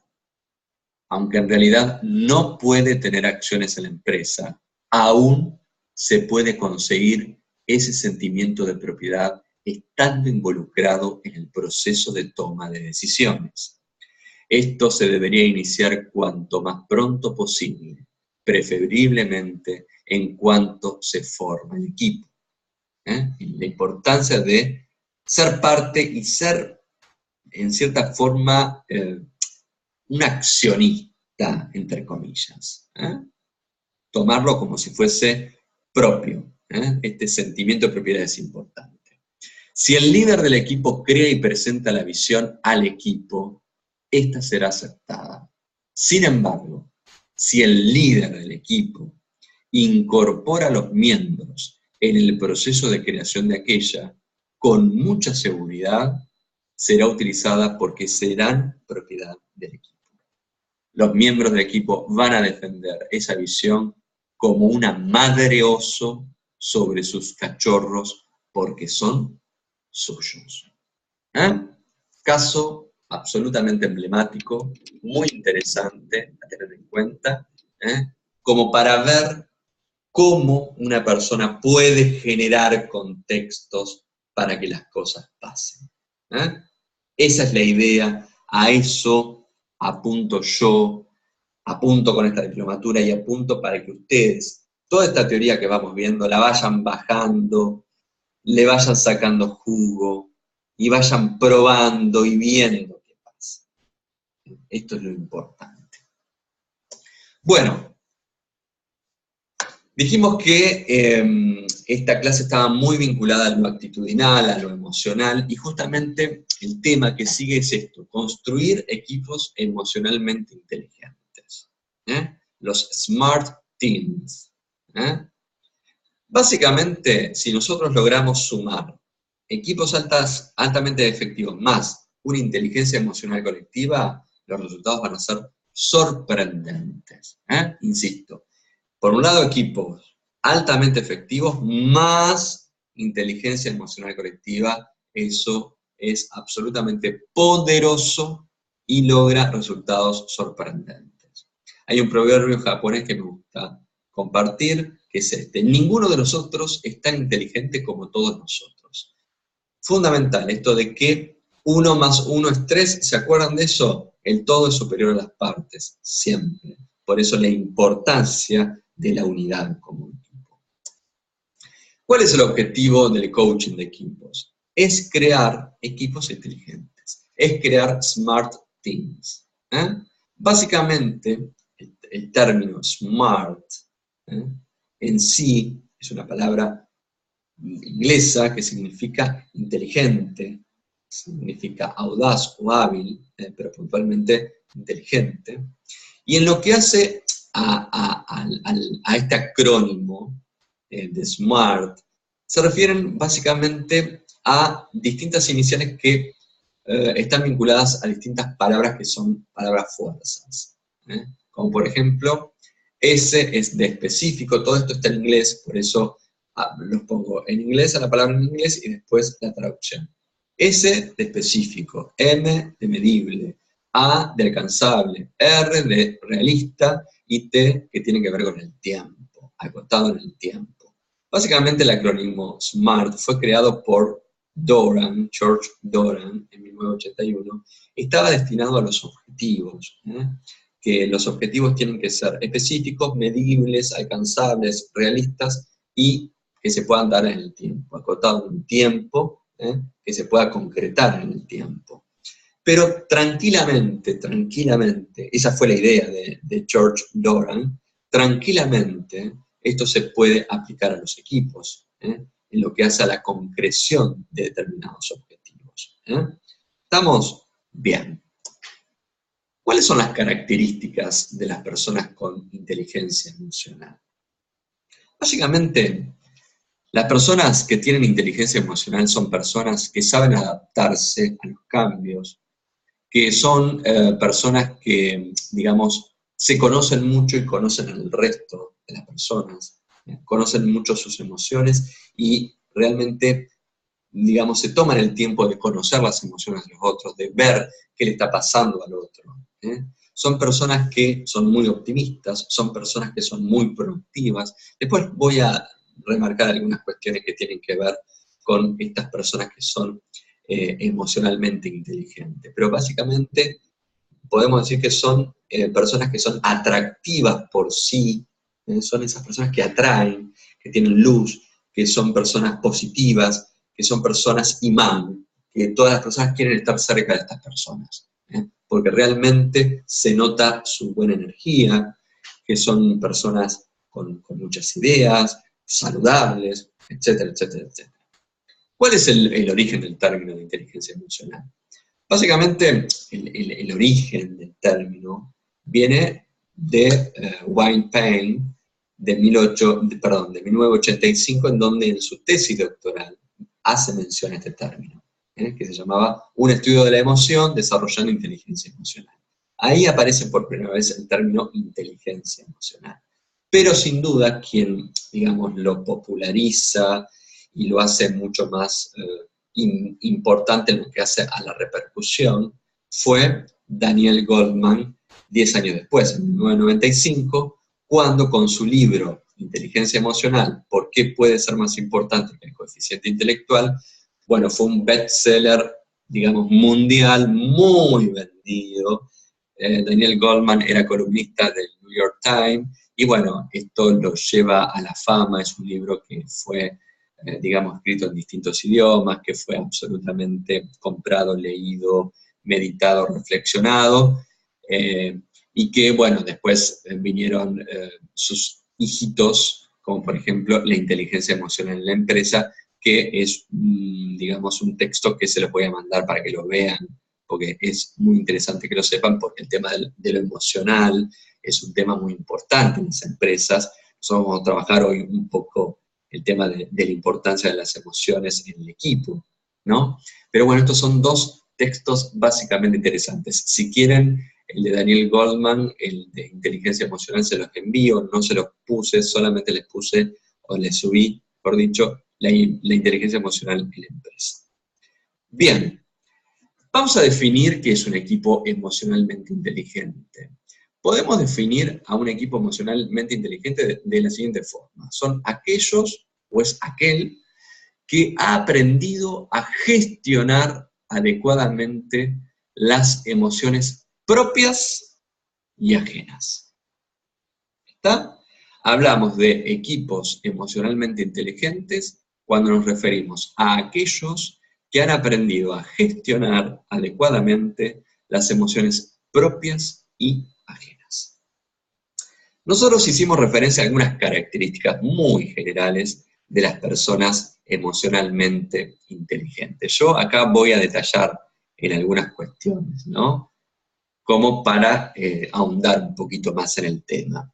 Aunque en realidad no puede tener acciones en la empresa, aún se puede conseguir ese sentimiento de propiedad estando involucrado en el proceso de toma de decisiones. Esto se debería iniciar cuanto más pronto posible, preferiblemente en cuanto se forma el equipo. La importancia de ser parte y ser, en cierta forma, un accionista, entre comillas. Tomarlo como si fuese propio. Este sentimiento de propiedad es importante. Si el líder del equipo crea y presenta la visión al equipo, esta será aceptada. Sin embargo, si el líder del equipo incorpora a los miembros en el proceso de creación de aquella, con mucha seguridad será utilizada porque serán propiedad del equipo. Los miembros del equipo van a defender esa visión como una madre oso sobre sus cachorros porque son suyos. Caso absolutamente emblemático, muy interesante a tener en cuenta, como para ver cómo una persona puede generar contextos para que las cosas pasen. Esa es la idea, a eso apunto yo, apunto con esta diplomatura y apunto para que ustedes, toda esta teoría que vamos viendo, la vayan bajando, le vayan sacando jugo y vayan probando y viendo qué pasa. Esto es lo importante. Bueno, dijimos que esta clase estaba muy vinculada a lo actitudinal, a lo emocional, y justamente el tema que sigue es esto, construir equipos emocionalmente inteligentes. Los Smart Teams. Básicamente, si nosotros logramos sumar equipos altamente efectivos más una inteligencia emocional colectiva, los resultados van a ser sorprendentes. Insisto, por un lado equipos altamente efectivos más inteligencia emocional colectiva, eso es absolutamente poderoso y logra resultados sorprendentes. Hay un proverbio japonés que me gusta compartir, que es este: ninguno de nosotros es tan inteligente como todos nosotros. Fundamental, esto de que 1 más 1 es 3, ¿se acuerdan de eso? El todo es superior a las partes, siempre. Por eso la importancia de la unidad como equipo. ¿Cuál es el objetivo del coaching de equipos? Es crear equipos inteligentes, es crear smart teams. Básicamente, el término smart en sí es una palabra inglesa que significa inteligente, significa audaz o hábil, pero puntualmente inteligente. Y en lo que hace a este acrónimo de SMART, se refieren básicamente a distintas iniciales que están vinculadas a distintas palabras que son palabras fuerzas. Como por ejemplo, S es de específico, todo esto está en inglés, por eso los pongo en inglés a la palabra en inglés y después la traducción. S de específico, M de medible, A de alcanzable, R de realista y T que tiene que ver con el tiempo, acotado en el tiempo. Básicamente el acrónimo SMART fue creado por George Doran, en 1981, estaba destinado a los objetivos objetivos, que los objetivos tienen que ser específicos, medibles, alcanzables, realistas y que se puedan dar en el tiempo, acotado en un tiempo, que se pueda concretar en el tiempo. Pero tranquilamente, esa fue la idea de George Doran, tranquilamente esto se puede aplicar a los equipos, en lo que hace a la concreción de determinados objetivos. ¿Estamos? Bien. ¿Cuáles son las características de las personas con inteligencia emocional? Básicamente, las personas que tienen inteligencia emocional son personas que saben adaptarse a los cambios, que son personas que, digamos, se conocen mucho y conocen al resto de las personas, conocen mucho sus emociones y realmente, digamos, se toman el tiempo de conocer las emociones de los otros, de ver qué le está pasando al otro. Son personas que son muy optimistas, son personas que son muy productivas. Después voy a remarcar algunas cuestiones que tienen que ver con estas personas que son emocionalmente inteligentes. Pero básicamente podemos decir que son personas que son atractivas por sí, son esas personas que atraen, que tienen luz, que son personas positivas, que son personas imán, que todas las personas quieren estar cerca de estas personas, porque realmente se nota su buena energía, que son personas con muchas ideas, saludables, etcétera, etcétera, etcétera. ¿Cuál es el origen del término de inteligencia emocional? Básicamente, el origen del término viene de Wayne Payne, de 1985, en donde en su tesis doctoral hace mención a este término, que se llamaba Un estudio de la emoción desarrollando inteligencia emocional. Ahí aparece por primera vez el término inteligencia emocional. Pero sin duda, quien, digamos, lo populariza y lo hace mucho más importante en lo que hace a la repercusión, fue Daniel Goleman 10 años después, en 1995, cuando con su libro Inteligencia Emocional, ¿por qué puede ser más importante que el coeficiente intelectual? Bueno, fue un bestseller, digamos, mundial, muy vendido. Daniel Goleman era columnista del New York Times, y bueno, esto lo lleva a la fama. Es un libro que fue, digamos, escrito en distintos idiomas, que fue absolutamente comprado, leído, meditado, reflexionado, y que, bueno, después vinieron sus hijitos, como por ejemplo La inteligencia emocional en la empresa, que es, digamos, un texto que se los voy a mandar para que lo vean, porque es muy interesante que lo sepan, porque el tema de lo emocional es un tema muy importante en las empresas. Nosotros vamos a trabajar hoy un poco el tema de la importancia de las emociones en el equipo, ¿no? Pero bueno, estos son dos textos básicamente interesantes. Si quieren, el de Daniel Goleman, el de inteligencia emocional, se los envío, no se los puse, solamente les puse, o les subí, mejor dicho, la inteligencia emocional en la empresa. Bien, vamos a definir qué es un equipo emocionalmente inteligente. Podemos definir a un equipo emocionalmente inteligente de la siguiente forma. Son aquellos, o es aquel, que ha aprendido a gestionar adecuadamente las emociones propias y ajenas. ¿Está? Hablamos de equipos emocionalmente inteligentes cuando nos referimos a aquellos que han aprendido a gestionar adecuadamente las emociones propias y ajenas. Nosotros hicimos referencia a algunas características muy generales de las personas emocionalmente inteligentes. Yo acá voy a detallar en algunas cuestiones, ¿no? Como para ahondar un poquito más en el tema.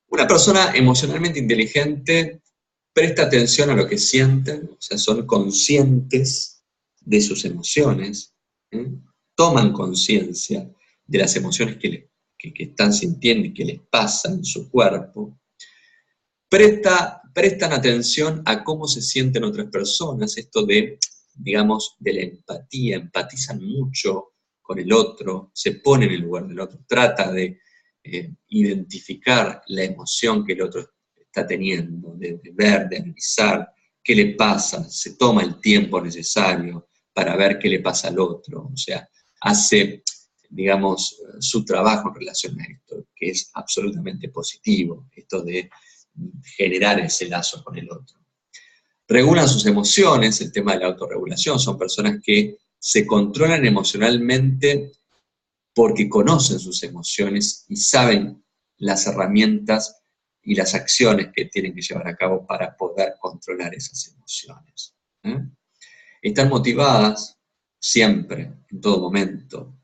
Una persona emocionalmente inteligente presta atención a lo que sienten, o sea, son conscientes de sus emociones, toman conciencia de las emociones que están sintiendo y que les pasan en su cuerpo, prestan atención a cómo se sienten otras personas, esto de, digamos, de la empatía, empatizan mucho con el otro, se ponen en el lugar del otro, trata de identificar la emoción que el otro está teniendo, de ver, de analizar qué le pasa, se toma el tiempo necesario para ver qué le pasa al otro, o sea, hace, digamos, su trabajo en relación a esto, que es absolutamente positivo, esto de generar ese lazo con el otro. Regulan sus emociones, el tema de la autorregulación, son personas que se controlan emocionalmente porque conocen sus emociones y saben las herramientas y las acciones que tienen que llevar a cabo para poder controlar esas emociones. Están motivadas siempre, en todo momento.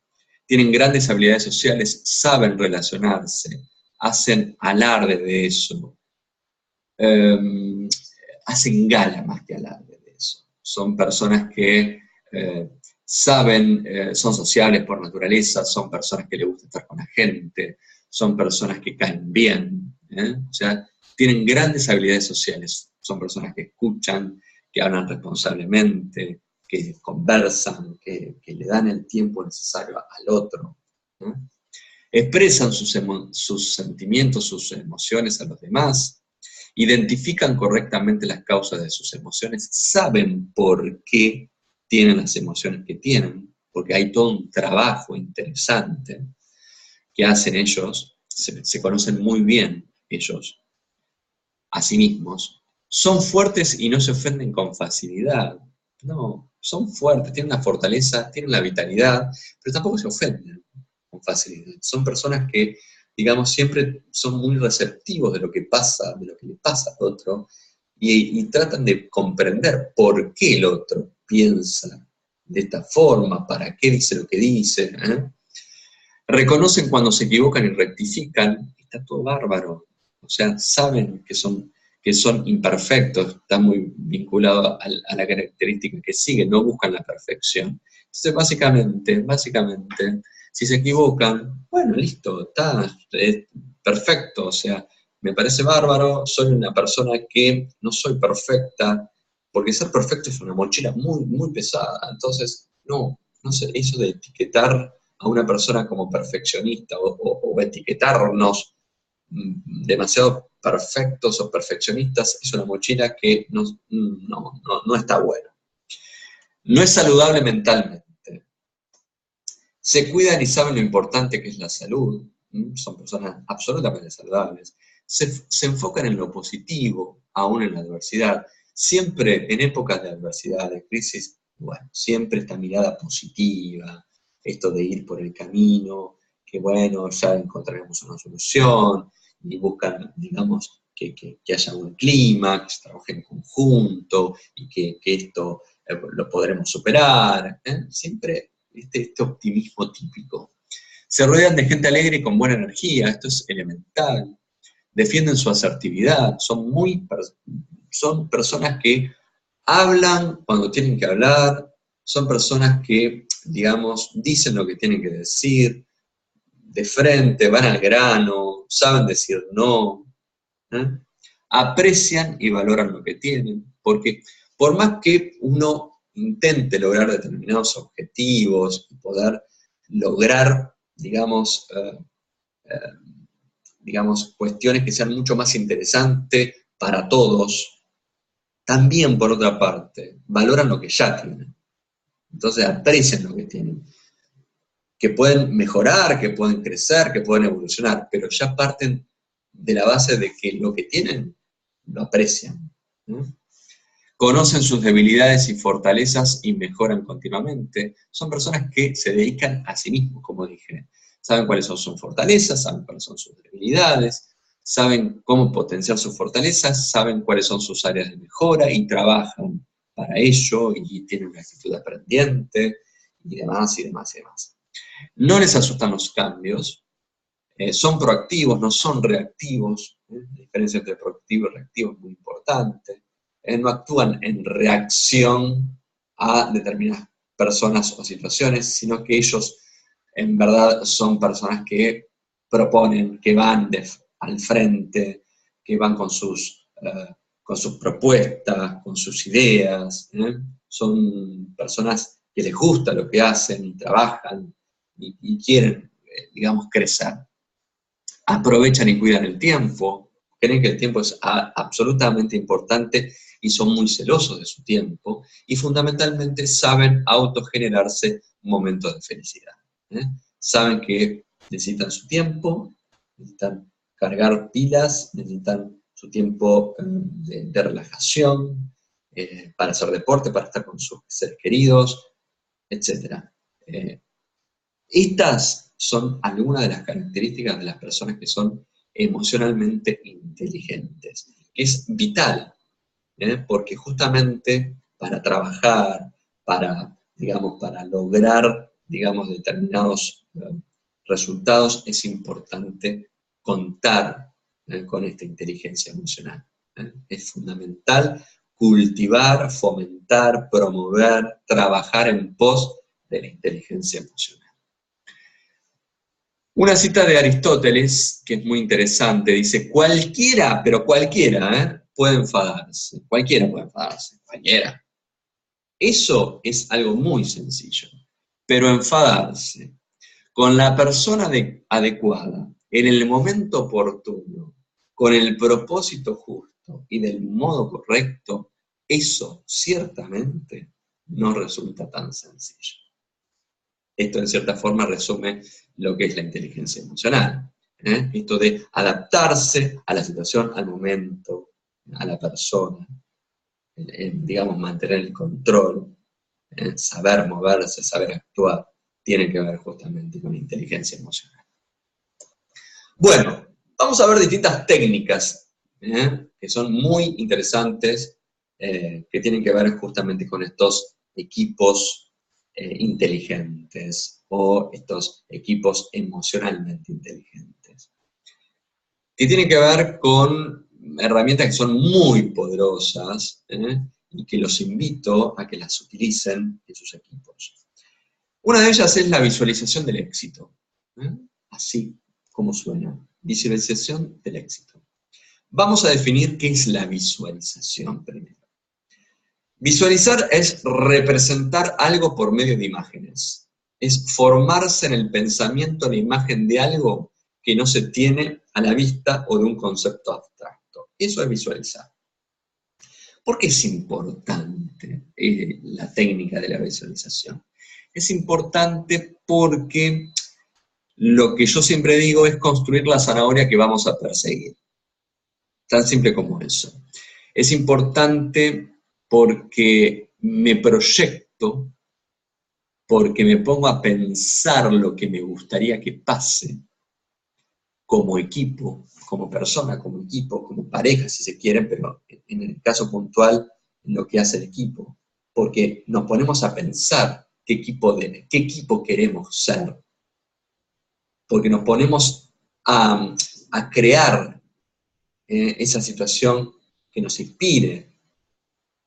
Tienen grandes habilidades sociales, saben relacionarse, hacen alarde de eso. Hacen gala más que alarde de eso. Son personas que saben, son sociables por naturaleza, son personas que les gusta estar con la gente, son personas que caen bien, o sea, tienen grandes habilidades sociales, son personas que escuchan, que hablan responsablemente, que conversan, que le dan el tiempo necesario al otro, ¿no? Expresan sus sentimientos, sus emociones a los demás, identifican correctamente las causas de sus emociones, saben por qué tienen las emociones que tienen, porque hay todo un trabajo interesante que hacen ellos, se conocen muy bien ellos a sí mismos, son fuertes y no se ofenden con facilidad. No, son fuertes, tienen la fortaleza, tienen la vitalidad, pero tampoco se ofenden con facilidad. Son personas que, digamos, siempre son muy receptivos de lo que pasa, de lo que le pasa al otro, y tratan de comprender por qué el otro piensa de esta forma, para qué dice lo que dice. Reconocen cuando se equivocan y rectifican, está todo bárbaro. O sea, saben que son imperfectos, está muy vinculado a la característica que siguen, no buscan la perfección. Entonces, básicamente, si se equivocan, bueno, listo, está, es perfecto, o sea, me parece bárbaro, soy una persona que no soy perfecta, porque ser perfecto es una mochila muy, muy pesada, entonces, no sé, eso de etiquetar a una persona como perfeccionista o etiquetarnos demasiado perfectos o perfeccionistas es una mochila que no está buena. No es saludable mentalmente. Se cuidan y saben lo importante que es la salud. Son personas absolutamente saludables. Se enfocan en lo positivo, aún en la adversidad. Siempre en épocas de adversidad, de crisis, bueno, siempre esta mirada positiva, esto de ir por el camino, que bueno, ya encontraremos una solución, y buscan, digamos, que haya un clima, que se trabaje en conjunto, y que esto lo podremos superar. Siempre este optimismo típico. Se rodean de gente alegre y con buena energía, esto es elemental. Defienden su asertividad, son personas que hablan cuando tienen que hablar, son personas que, digamos, dicen lo que tienen que decir, de frente, van al grano, saben decir no, aprecian y valoran lo que tienen, porque por más que uno intente lograr determinados objetivos y poder lograr, digamos, cuestiones que sean mucho más interesantes para todos, también, por otra parte, valoran lo que ya tienen. Entonces aprecian lo que tienen. Que pueden mejorar, que pueden crecer, que pueden evolucionar, pero ya parten de la base de que lo que tienen lo aprecian. Conocen sus debilidades y fortalezas y mejoran continuamente. Son personas que se dedican a sí mismos, como dije. Saben cuáles son sus fortalezas, saben cuáles son sus debilidades, saben cómo potenciar sus fortalezas, saben cuáles son sus áreas de mejora y trabajan para ello y tienen una actitud aprendiente y demás y demás y demás. No les asustan los cambios, son proactivos, no son reactivos. La diferencia entre proactivo y reactivo es muy importante. No actúan en reacción a determinadas personas o situaciones, sino que ellos en verdad son personas que proponen, que van al frente, que van con sus propuestas, con sus ideas. Son personas que les gusta lo que hacen y trabajan y quieren, digamos, crecer. Aprovechan y cuidan el tiempo, creen que el tiempo es absolutamente importante y son muy celosos de su tiempo, y fundamentalmente saben autogenerarse momentos de felicidad. saben que necesitan su tiempo, necesitan cargar pilas, necesitan su tiempo de relajación, para hacer deporte, para estar con sus seres queridos, etc. Estas son algunas de las características de las personas que son emocionalmente inteligentes, que es vital, porque justamente para trabajar, para lograr, determinados resultados, es importante contar con esta inteligencia emocional. Es fundamental cultivar, fomentar, promover, trabajar en pos de la inteligencia emocional. Una cita de Aristóteles, que es muy interesante, dice, cualquiera, pero cualquiera, puede enfadarse. Cualquiera puede enfadarse, cualquiera. Eso es algo muy sencillo. Pero enfadarse con la persona adecuada, en el momento oportuno, con el propósito justo y del modo correcto, eso ciertamente no resulta tan sencillo. Esto en cierta forma resume lo que es la inteligencia emocional. Esto de adaptarse a la situación, al momento, a la persona, mantener el control, saber moverse, saber actuar, tiene que ver justamente con la inteligencia emocional. Bueno, vamos a ver distintas técnicas que son muy interesantes, que tienen que ver justamente con estos equipos inteligentes o estos equipos emocionalmente inteligentes, que tienen que ver con herramientas que son muy poderosas y que los invito a que las utilicen en sus equipos. Una de ellas es la visualización del éxito, así como suena, visualización del éxito. Vamos a definir qué es la visualización primero. Visualizar es representar algo por medio de imágenes. Es formarse en el pensamiento la imagen de algo que no se tiene a la vista o de un concepto abstracto. Eso es visualizar. ¿Por qué es importante la técnica de la visualización? Es importante porque lo que yo siempre digo es construir la zanahoria que vamos a perseguir. Tan simple como eso. Es importante porque me proyecto, porque me pongo a pensar lo que me gustaría que pase como equipo, como persona, como equipo, como pareja, si se quieren, pero en el caso puntual, en lo que hace el equipo. Porque nos ponemos a pensar qué equipo queremos ser. Porque nos ponemos a crear esa situación que nos inspire,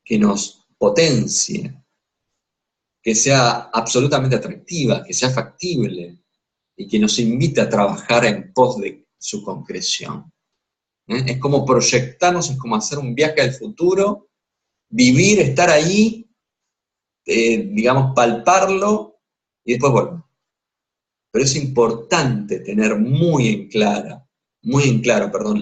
que nos potencie, que sea absolutamente atractiva, que sea factible y que nos invite a trabajar en pos de su concreción. Es como proyectarnos, es como hacer un viaje al futuro, vivir, estar ahí, palparlo y después volver. Pero es importante tener muy en claro,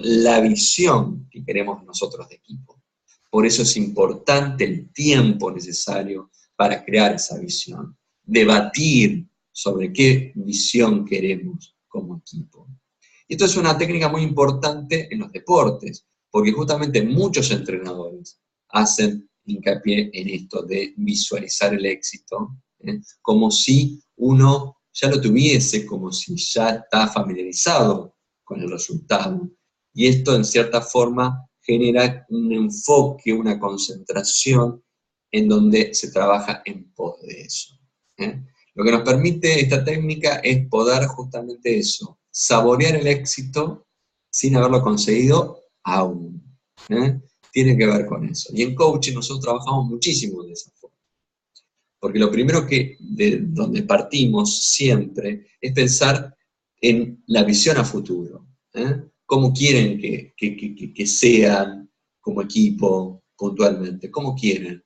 la visión que queremos nosotros de equipo. Por eso es importante el tiempo necesario para crear esa visión, debatir sobre qué visión queremos como equipo. Y esto es una técnica muy importante en los deportes, porque justamente muchos entrenadores hacen hincapié en esto de visualizar el éxito, como si uno ya lo tuviese, como si ya está familiarizado con el resultado. Y esto en cierta forma genera un enfoque, una concentración en donde se trabaja en pos de eso. Lo que nos permite esta técnica es poder justamente eso, saborear el éxito sin haberlo conseguido aún. Tiene que ver con eso. Y en coaching nosotros trabajamos muchísimo de esa forma. Porque lo primero de donde partimos siempre es pensar en la visión a futuro. ¿Cómo quieren que sean como equipo puntualmente? ¿Cómo quieren?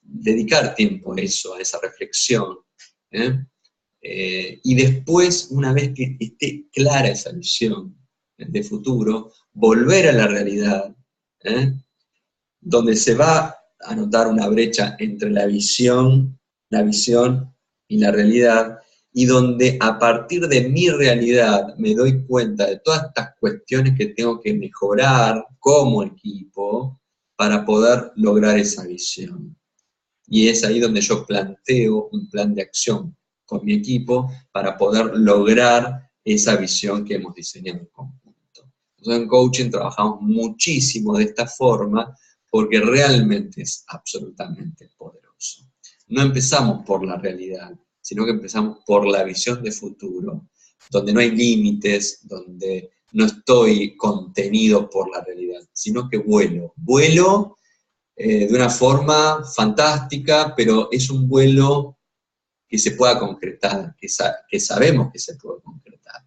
Dedicar tiempo a eso, a esa reflexión. Y después, una vez que esté clara esa visión de futuro, volver a la realidad, donde se va a notar una brecha entre la visión y la realidad, y donde a partir de mi realidad me doy cuenta de todas estas cuestiones que tengo que mejorar como equipo para poder lograr esa visión. Y es ahí donde yo planteo un plan de acción con mi equipo para poder lograr esa visión que hemos diseñado en conjunto. Nosotros en coaching trabajamos muchísimo de esta forma porque realmente es absolutamente poderoso. No empezamos por la realidad, sino que empezamos por la visión de futuro, donde no hay límites, donde no estoy contenido por la realidad, sino que vuelo de una forma fantástica, pero es un vuelo que se pueda concretar, que sabemos que se puede concretar.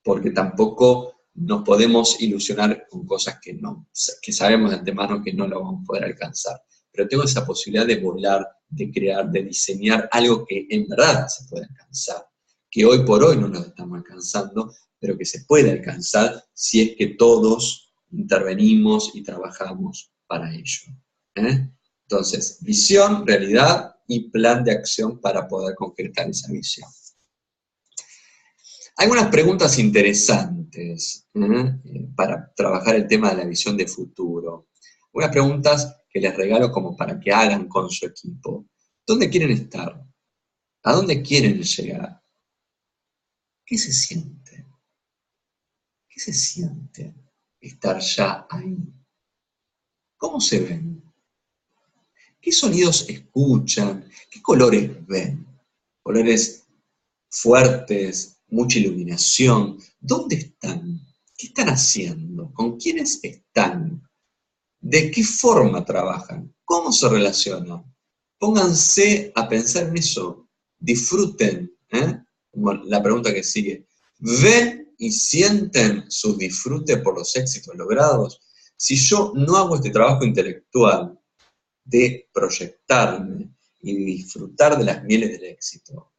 Porque tampoco nos podemos ilusionar con cosas que sabemos de antemano que no lo vamos a poder alcanzar. Pero tengo esa posibilidad de volar, de crear, de diseñar algo que en verdad se puede alcanzar, que hoy por hoy no nos estamos alcanzando, pero que se puede alcanzar si es que todos intervenimos y trabajamos para ello. Entonces, visión, realidad y plan de acción para poder concretar esa visión. Hay unas preguntas interesantes para trabajar el tema de la visión de futuro. Unas preguntas que les regalo como para que hagan con su equipo. ¿Dónde quieren estar? ¿A dónde quieren llegar? ¿Qué se siente? ¿Qué se siente estar ya ahí? ¿Cómo se ven? ¿Qué sonidos escuchan? ¿Qué colores ven? ¿Colores fuertes? ¿Mucha iluminación? ¿Dónde están? ¿Qué están haciendo? ¿Con quiénes están? ¿De qué forma trabajan? ¿Cómo se relacionan? Pónganse a pensar en eso. Disfruten, como la pregunta que sigue. ¿Ven y sienten su disfrute por los éxitos logrados? Si yo no hago este trabajo intelectual de proyectarme y disfrutar de las mieles del éxito,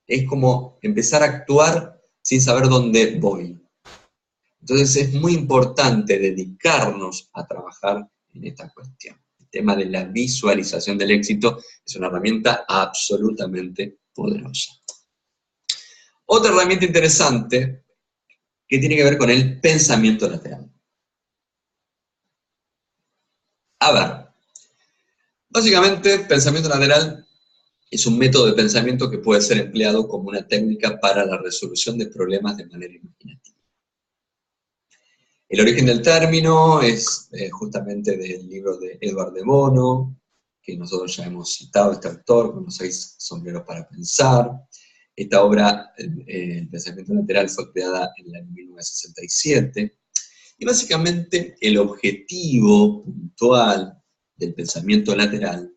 es como empezar a actuar sin saber dónde voy. Entonces es muy importante dedicarnos a trabajar en esta cuestión. El tema de la visualización del éxito es una herramienta absolutamente poderosa. Otra herramienta interesante que tiene que ver con el pensamiento lateral. A ver, básicamente pensamiento lateral es un método de pensamiento que puede ser empleado como una técnica para la resolución de problemas de manera imaginativa. El origen del término es justamente del libro de Edward de Bono, que nosotros ya hemos citado, este autor, con los 6 sombreros para pensar. Esta obra, El pensamiento lateral, fue creada en el año 1967. Y básicamente el objetivo puntual del pensamiento lateral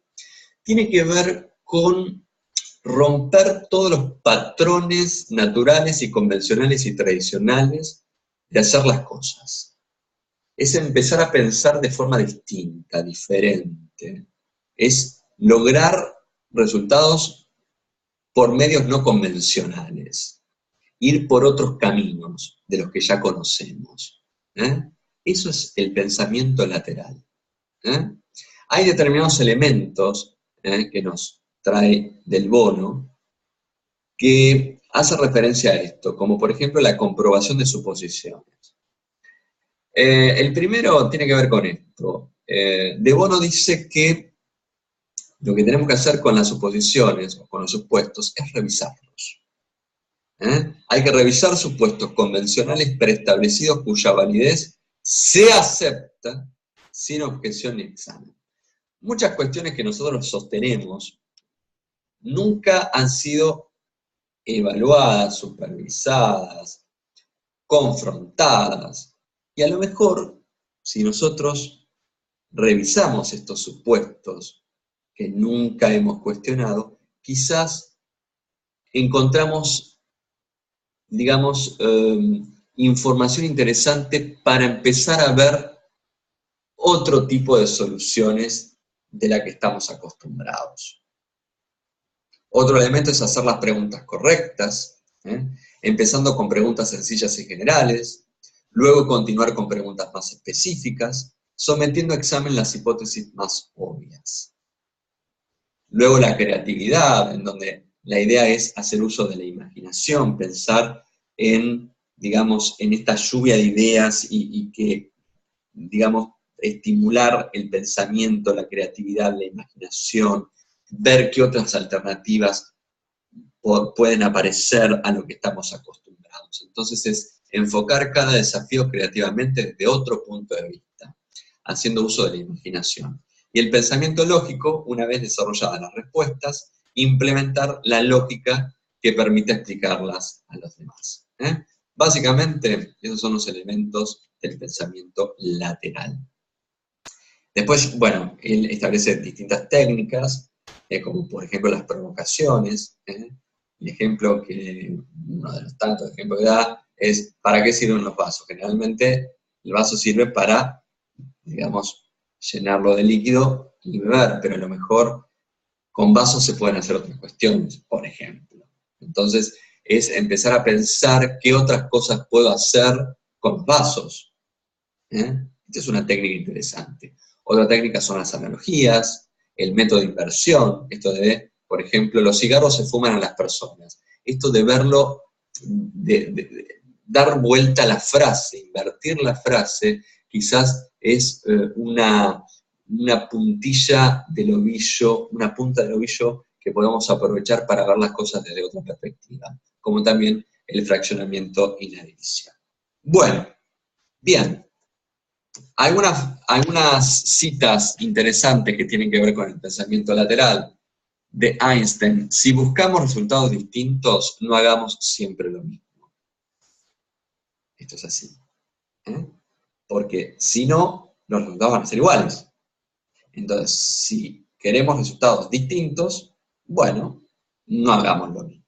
tiene que ver con romper todos los patrones naturales y convencionales y tradicionales de hacer las cosas. Es empezar a pensar de forma distinta, diferente. Es lograr resultados por medios no convencionales. Ir por otros caminos de los que ya conocemos. Eso es el pensamiento lateral. Hay determinados elementos que nos trae del Bono que hace referencia a esto, como por ejemplo la comprobación de suposiciones. El primero tiene que ver con esto. De Bono dice que lo que tenemos que hacer con las suposiciones o con los supuestos es revisarlos. Hay que revisar supuestos convencionales preestablecidos cuya validez se acepta sin objeción ni examen. Muchas cuestiones que nosotros sostenemos nunca han sido evaluadas, supervisadas, confrontadas. Y a lo mejor, si nosotros revisamos estos supuestos que nunca hemos cuestionado, quizás encontramos, digamos, información interesante para empezar a ver otro tipo de soluciones de la que estamos acostumbrados. Otro elemento es hacer las preguntas correctas, empezando con preguntas sencillas y generales, luego continuar con preguntas más específicas, sometiendo a examen las hipótesis más obvias. Luego la creatividad, en donde la idea es hacer uso de la imaginación, pensar en, digamos, en esta lluvia de ideas y que, digamos, estimular el pensamiento, la creatividad, la imaginación, ver qué otras alternativas pueden aparecer a lo que estamos acostumbrados. Entonces es enfocar cada desafío creativamente desde otro punto de vista, haciendo uso de la imaginación. Y el pensamiento lógico, una vez desarrolladas las respuestas, implementar la lógica que permite explicarlas a los demás. Básicamente, esos son los elementos del pensamiento lateral. Después, bueno, él establece distintas técnicas, como por ejemplo las provocaciones. El ejemplo uno de los tantos ejemplos que da es, ¿para qué sirven los vasos? Generalmente el vaso sirve para, digamos, llenarlo de líquido y beber, pero a lo mejor con vasos se pueden hacer otras cuestiones, por ejemplo. Entonces, es empezar a pensar qué otras cosas puedo hacer con vasos. Esta es una técnica interesante. Otra técnica son las analogías, el método de inversión, esto de, por ejemplo, los cigarros se fuman a las personas. Esto de verlo, de dar vuelta a la frase, invertir la frase, quizás es una puntilla del ovillo, una punta del ovillo que podemos aprovechar para ver las cosas desde otra perspectiva, como también el fraccionamiento y la división. Bueno, bien. Algunas citas interesantes que tienen que ver con el pensamiento lateral de Einstein. Si buscamos resultados distintos, no hagamos siempre lo mismo. Esto es así. Porque si no, los resultados van a ser iguales. Entonces, si queremos resultados distintos, bueno, no hagamos lo mismo.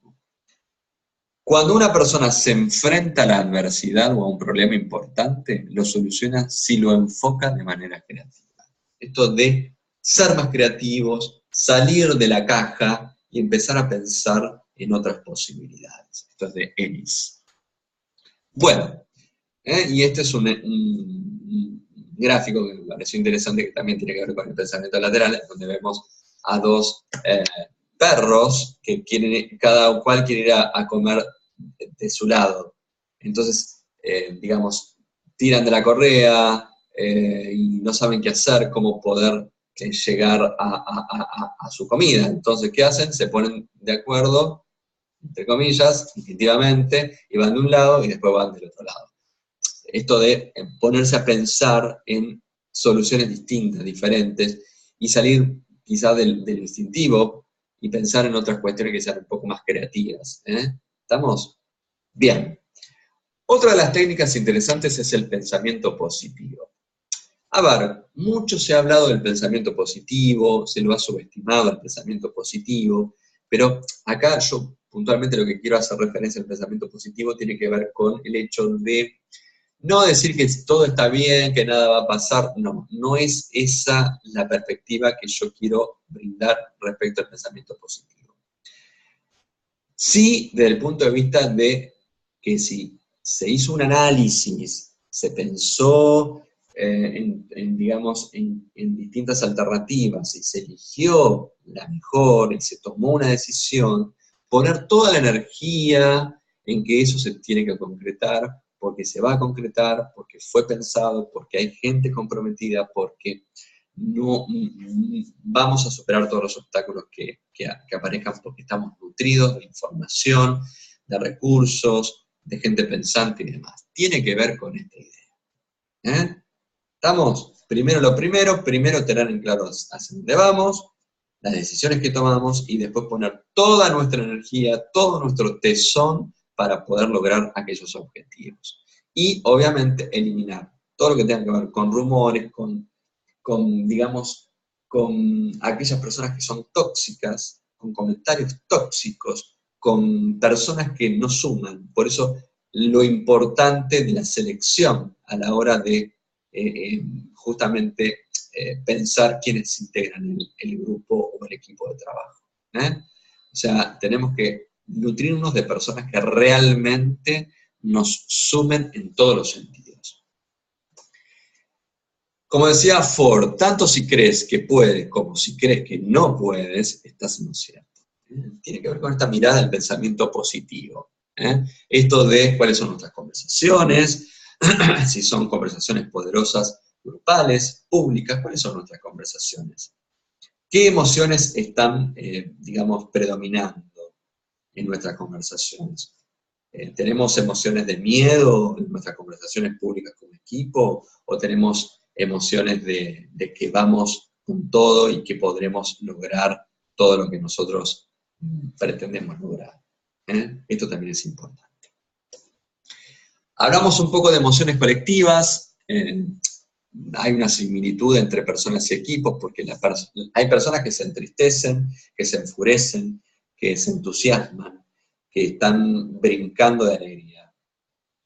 Cuando una persona se enfrenta a la adversidad o a un problema importante, lo soluciona si lo enfoca de manera creativa. Esto de ser más creativos, salir de la caja y empezar a pensar en otras posibilidades. Esto es de Ellis. Bueno, y este es un gráfico que me pareció interesante, que también tiene que ver con el pensamiento lateral, donde vemos a dos perros que cada cual quiere ir a comer de su lado. Entonces, digamos, tiran de la correa y no saben qué hacer, cómo poder llegar a su comida. Entonces, ¿qué hacen? Se ponen de acuerdo, entre comillas, instintivamente, y van de un lado y después van del otro lado. Esto de ponerse a pensar en soluciones distintas, diferentes, y salir quizás del instintivo y pensar en otras cuestiones que sean un poco más creativas. ¿Estamos? Bien. Otra de las técnicas interesantes es el pensamiento positivo. A ver, mucho se ha hablado del pensamiento positivo, se lo ha subestimado el pensamiento positivo, pero acá yo puntualmente lo que quiero hacer referencia al pensamiento positivo tiene que ver con el hecho de no decir que todo está bien, que nada va a pasar, no es esa la perspectiva que yo quiero brindar respecto al pensamiento positivo. Sí, desde el punto de vista de que si se hizo un análisis, se pensó digamos, en distintas alternativas y se eligió la mejor y se tomó una decisión, poner toda la energía en que eso se tiene que concretar, porque se va a concretar, porque fue pensado, porque hay gente comprometida, porque no vamos a superar todos los obstáculos que aparezcan, porque estamos nutridos de información, de recursos, de gente pensante y demás. Tiene que ver con esta idea. ¿Estamos? Primero lo primero tener en claro hacia dónde vamos, las decisiones que tomamos y después poner toda nuestra energía, todo nuestro tesón para poder lograr aquellos objetivos. Y obviamente eliminar todo lo que tenga que ver con rumores, digamos, con aquellas personas que son tóxicas, con comentarios tóxicos, con personas que no suman. Por eso lo importante de la selección a la hora de justamente pensar quiénes integran el grupo o el equipo de trabajo. O sea, tenemos que nutrirnos de personas que realmente nos sumen en todos los sentidos. Como decía Ford, tanto si crees que puedes como si crees que no puedes, estás en lo cierto. Tiene que ver con esta mirada del pensamiento positivo. Esto de cuáles son nuestras conversaciones, si son conversaciones poderosas, grupales, públicas, cuáles son nuestras conversaciones. ¿Qué emociones están, digamos, predominando en nuestras conversaciones? ¿Tenemos emociones de miedo en nuestras conversaciones públicas como equipo? ¿O tenemos emociones de que vamos con todo y que podremos lograr todo lo que nosotros pretendemos lograr? Esto también es importante. Hablamos un poco de emociones colectivas. Hay una similitud entre personas y equipos, porque hay personas que se entristecen, que se enfurecen, que se entusiasman, que están brincando de alegría.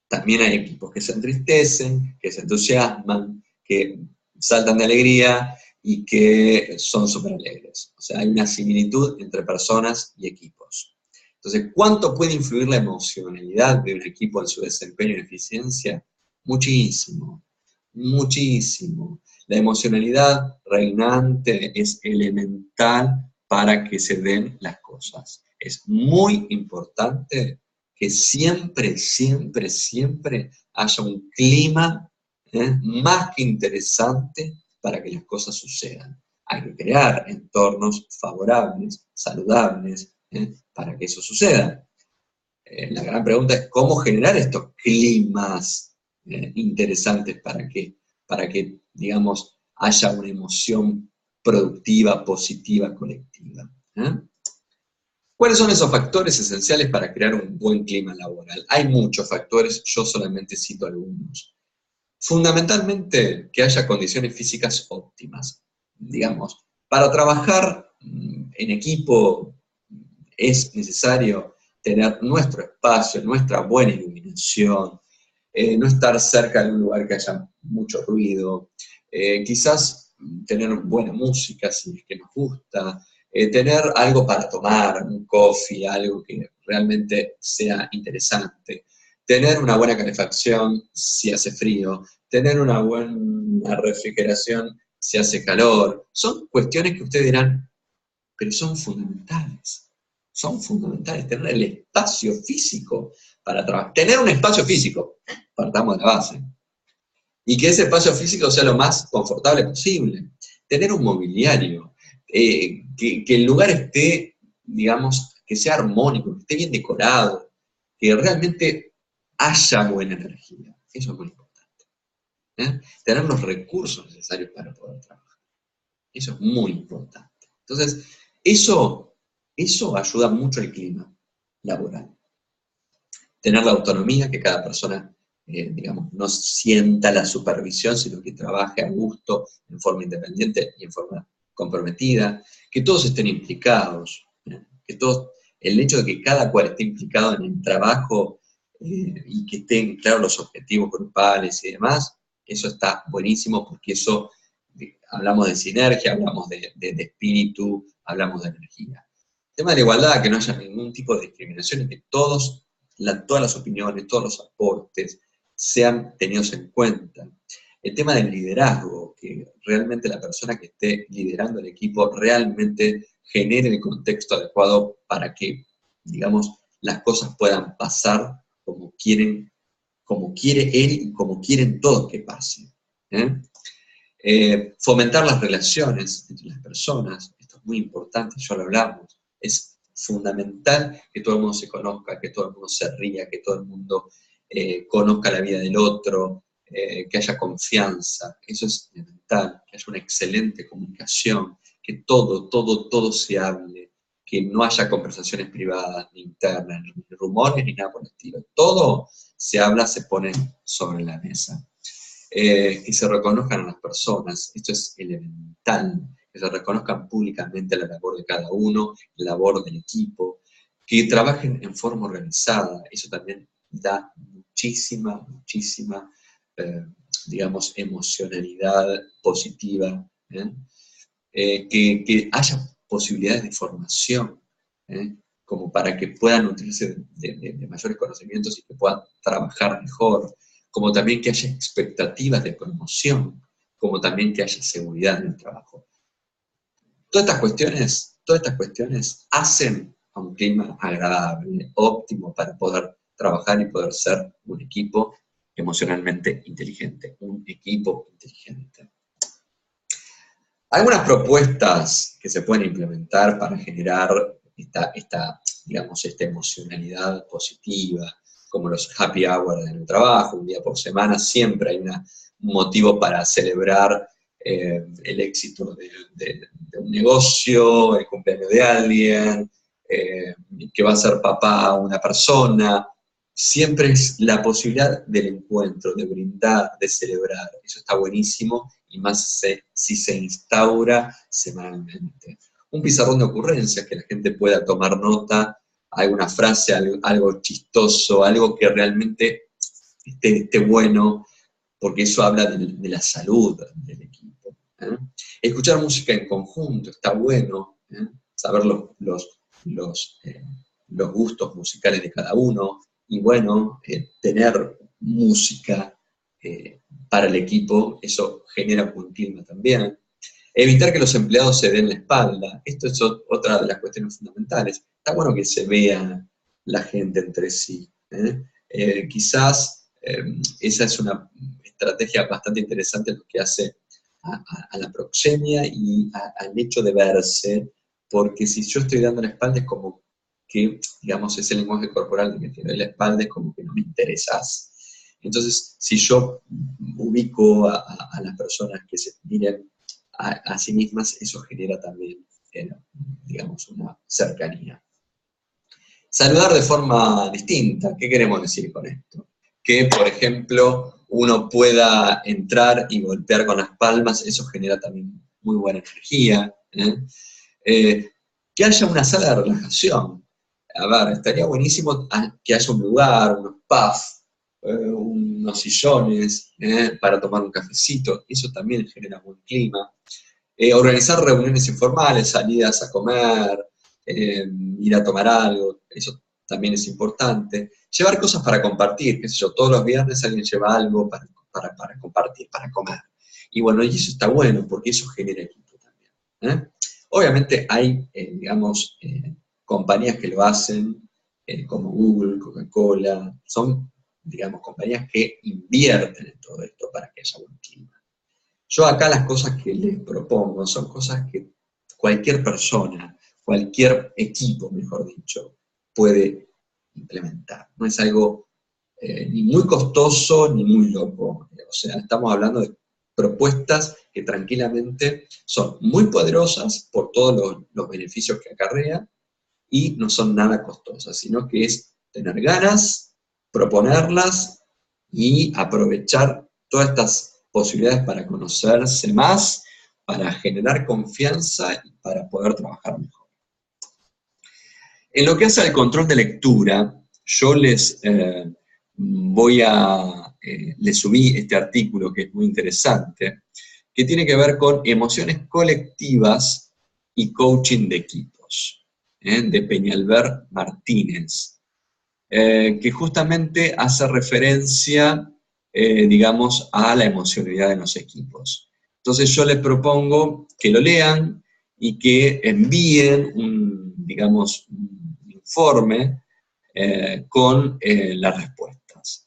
También hay equipos que se entristecen, que se entusiasman, que saltan de alegría y que son súper alegres. O sea, hay una similitud entre personas y equipos. Entonces, ¿cuánto puede influir la emocionalidad de un equipo en su desempeño y eficiencia? Muchísimo, muchísimo. La emocionalidad reinante es elemental para que se den las cosas. Es muy importante que siempre, siempre, siempre haya un clima más que interesante para que las cosas sucedan. Hay que crear entornos favorables, saludables, para que eso suceda. La gran pregunta es cómo generar estos climas interesantes para que, digamos, haya una emoción productiva, positiva, colectiva. ¿Cuáles son esos factores esenciales para crear un buen clima laboral? Hay muchos factores, yo solamente cito algunos. Fundamentalmente, que haya condiciones físicas óptimas. Digamos, para trabajar en equipo es necesario tener nuestro espacio, nuestra buena iluminación, no estar cerca de un lugar que haya mucho ruido, quizás tener buena música si es que nos gusta, tener algo para tomar, un coffee, algo que realmente sea interesante, tener una buena calefacción si hace frío, tener una buena refrigeración si hace calor. Son cuestiones que ustedes dirán, pero son fundamentales. Son fundamentales. Tener el espacio físico para trabajar. Tener un espacio físico, partamos de la base. Y que ese espacio físico sea lo más confortable posible. Tener un mobiliario, que el lugar esté, digamos, que sea armónico, que esté bien decorado, que realmente haya buena energía. Eso es muy importante. Tener los recursos necesarios para poder trabajar. Eso es muy importante. Entonces, eso ayuda mucho al clima laboral. Tener la autonomía, que cada persona, digamos, no sienta la supervisión, sino que trabaje a gusto, en forma independiente y en forma comprometida, que todos estén implicados, que todos, el hecho de que cada cual esté implicado en el trabajo y que estén claros los objetivos grupales y demás, eso está buenísimo porque eso, hablamos de sinergia, hablamos de espíritu, hablamos de energía. El tema de la igualdad, que no haya ningún tipo de discriminación y que todas las opiniones, todos los aportes sean tenidos en cuenta. El tema del liderazgo, que realmente la persona que esté liderando el equipo realmente genere el contexto adecuado para que, digamos, las cosas puedan pasar como quiere él y como quieren todos que pasen. Fomentar las relaciones entre las personas, esto es muy importante, ya lo hablamos, es fundamental que todo el mundo se conozca, que todo el mundo se ría, que todo el mundo conozca la vida del otro, que haya confianza, eso es elemental, que haya una excelente comunicación, que todo se hable, que no haya conversaciones privadas, ni internas, ni rumores, ni nada por el estilo. Todo se habla, se pone sobre la mesa. Que se reconozcan a las personas, esto es elemental, que se reconozcan públicamente la labor de cada uno, la labor del equipo, que trabajen en forma organizada, eso también da muchísima, digamos, emocionalidad positiva, que haya posibilidades de formación, como para que puedan nutrirse de mayores conocimientos y que puedan trabajar mejor, como también que haya expectativas de promoción, como también que haya seguridad en el trabajo. Todas estas cuestiones hacen a un clima agradable, óptimo para poder trabajar y poder ser un equipo emocionalmente inteligente, un equipo inteligente. Algunas propuestas que se pueden implementar para generar esta emocionalidad positiva, como los happy hours en el trabajo, un día por semana, siempre hay un motivo para celebrar el éxito de un negocio, el cumpleaños de alguien, que va a ser papá a una persona. Siempre es la posibilidad del encuentro, de brindar, de celebrar. Eso está buenísimo, y más si se instaura semanalmente. Un pizarrón de ocurrencias, que la gente pueda tomar nota, alguna frase, algo chistoso, algo que realmente esté bueno, porque eso habla de la salud del equipo. Escuchar música en conjunto está bueno, saber los gustos musicales de cada uno, y bueno, tener música para el equipo, eso genera un buen clima también. Evitar que los empleados se den la espalda, esto es otra de las cuestiones fundamentales. Está bueno que se vea la gente entre sí. Quizás esa es una estrategia bastante interesante lo que hace a la proxemia y al hecho de verse, porque si yo estoy dando la espalda es como que, digamos, ese lenguaje corporal de que te doy la espalda es como que no me interesas. Entonces, si yo ubico a las personas que se miren a sí mismas, eso genera también, digamos, una cercanía. Saludar de forma distinta, ¿qué queremos decir con esto? Que, por ejemplo, uno pueda entrar y golpear con las palmas, eso genera también muy buena energía. Que haya una sala de relajación. A ver, estaría buenísimo que haya un lugar, unos puffs, unos sillones para tomar un cafecito, eso también genera buen clima. Organizar reuniones informales, salidas a comer, ir a tomar algo, eso también es importante. Llevar cosas para compartir, qué sé yo, todos los viernes alguien lleva algo para compartir, para comer. Y bueno, y eso está bueno, porque eso genera equipo también. Obviamente hay, digamos, compañías que lo hacen, como Google, Coca-Cola, son, digamos, compañías que invierten en todo esto para que haya buen clima. Yo acá las cosas que les propongo son cosas que cualquier persona, cualquier equipo, mejor dicho, puede implementar. No es algo ni muy costoso ni muy loco. O sea, estamos hablando de propuestas que tranquilamente son muy poderosas por todos los beneficios que acarrea y no son nada costosas, sino que es tener ganas, proponerlas y aprovechar todas estas posibilidades para conocerse más, para generar confianza y para poder trabajar mejor. En lo que hace al control de lectura, yo les subí este artículo que es muy interesante, que tiene que ver con emociones colectivas y coaching de equipos, de Peñalver Martínez, que justamente hace referencia, digamos, a la emocionalidad de los equipos. Entonces yo les propongo que lo lean y que envíen digamos, un informe con las respuestas,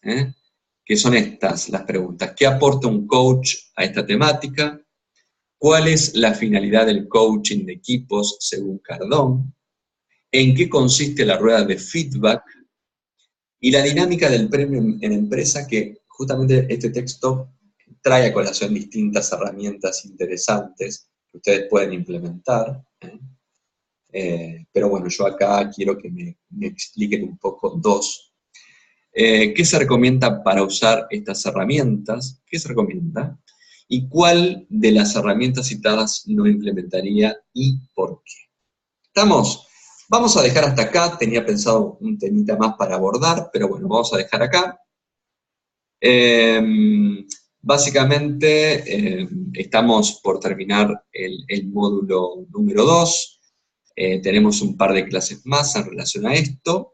que son estas las preguntas. ¿Qué aporta un coach a esta temática? ¿Cuál es la finalidad del coaching de equipos según Cardón? ¿En qué consiste la rueda de feedback? Y la dinámica del premio en empresa, que justamente este texto trae a colación distintas herramientas interesantes que ustedes pueden implementar. Pero bueno, yo acá quiero que me expliquen un poco dos. ¿Qué se recomienda para usar estas herramientas? ¿Qué se recomienda? ¿Y cuál de las herramientas citadas no implementaría y por qué? ¿Estamos? Vamos a dejar hasta acá. Tenía pensado un temita más para abordar, pero bueno, vamos a dejar acá. Básicamente, estamos por terminar el módulo número 2. Tenemos un par de clases más en relación a esto.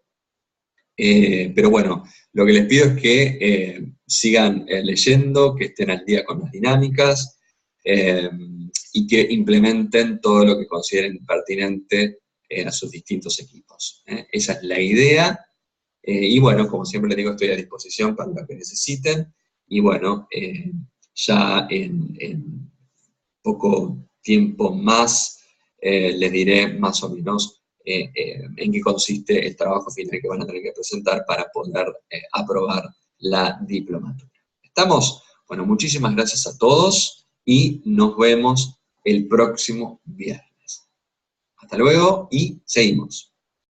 Pero bueno, lo que les pido es que sigan leyendo, que estén al día con las dinámicas, y que implementen todo lo que consideren pertinente a sus distintos equipos. Esa es la idea, y bueno, como siempre les digo, estoy a disposición para lo que necesiten, y bueno, ya en poco tiempo más les diré más o menos en qué consiste el trabajo final que van a tener que presentar para poder aprobar la diplomatura. ¿Estamos? Bueno, muchísimas gracias a todos y nos vemos el próximo viernes. Hasta luego y seguimos.